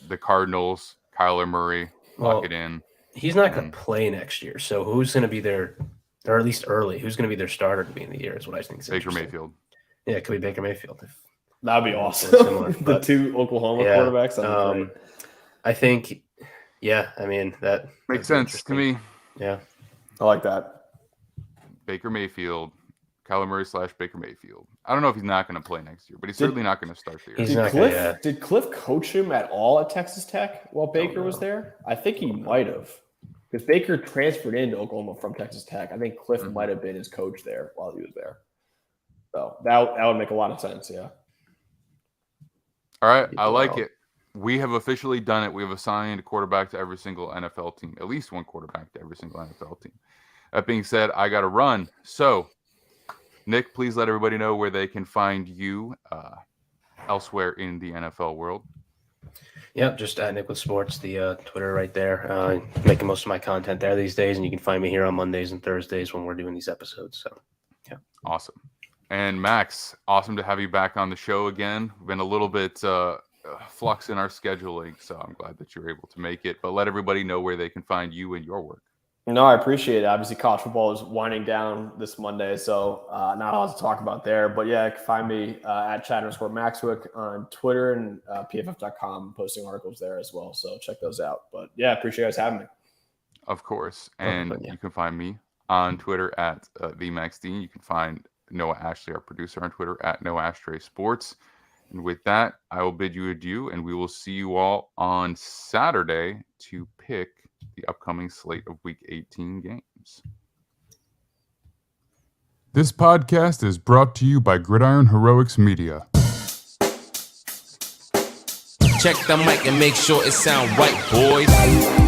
the Cardinals, Kyler Murray, lock it in. He's not going to play next year. So who's going to be their, or at least early, who's going to be their starter to be in the year is what I think. Baker Mayfield. Yeah, it could be Baker Mayfield. That'd be awesome. Similar, the two Oklahoma quarterbacks. I think, I mean, that makes sense to me. Yeah. I like that. Baker Mayfield, Kyler Murray / Baker Mayfield. I don't know if he's not going to play next year, but he's certainly not going to start the year. Did Cliff coach him at all at Texas Tech while Baker was there? I think he might have. Because Baker transferred into Oklahoma from Texas Tech. I think Cliff might have been his coach there while he was there. So that would make a lot of sense, yeah. All right, I like it. We have officially done it. We have assigned a quarterback to every single NFL team, at least one quarterback to every single NFL team. That being said, I got to run. So, Nick, please let everybody know where they can find you elsewhere in the NFL world. Yep, just at Nick with Sports, the Twitter right there. Making most of my content there these days, and you can find me here on Mondays and Thursdays when we're doing these episodes. So, yeah. Awesome. And Max, awesome to have you back on the show again. We've been a little bit flux in our scheduling, so I'm glad that you're able to make it. But let everybody know where they can find you and your work. No, I appreciate it. Obviously, college football is winding down this Monday, so not a lot to talk about there. But yeah, you can find me at @Chadwick on Twitter and PFF.com, posting articles there as well. So check those out. But yeah, appreciate you guys having me. Of course. And you can find me on Twitter at TheMaxDean. You can find Noah Ashley, our producer, on Twitter at NoahAshtray And with that, I will bid you adieu, and we will see you all on Saturday to pick the upcoming slate of Week 18 games. This podcast is brought to you by Gridiron Heroics Media. Check the mic and make sure it sound right, boys.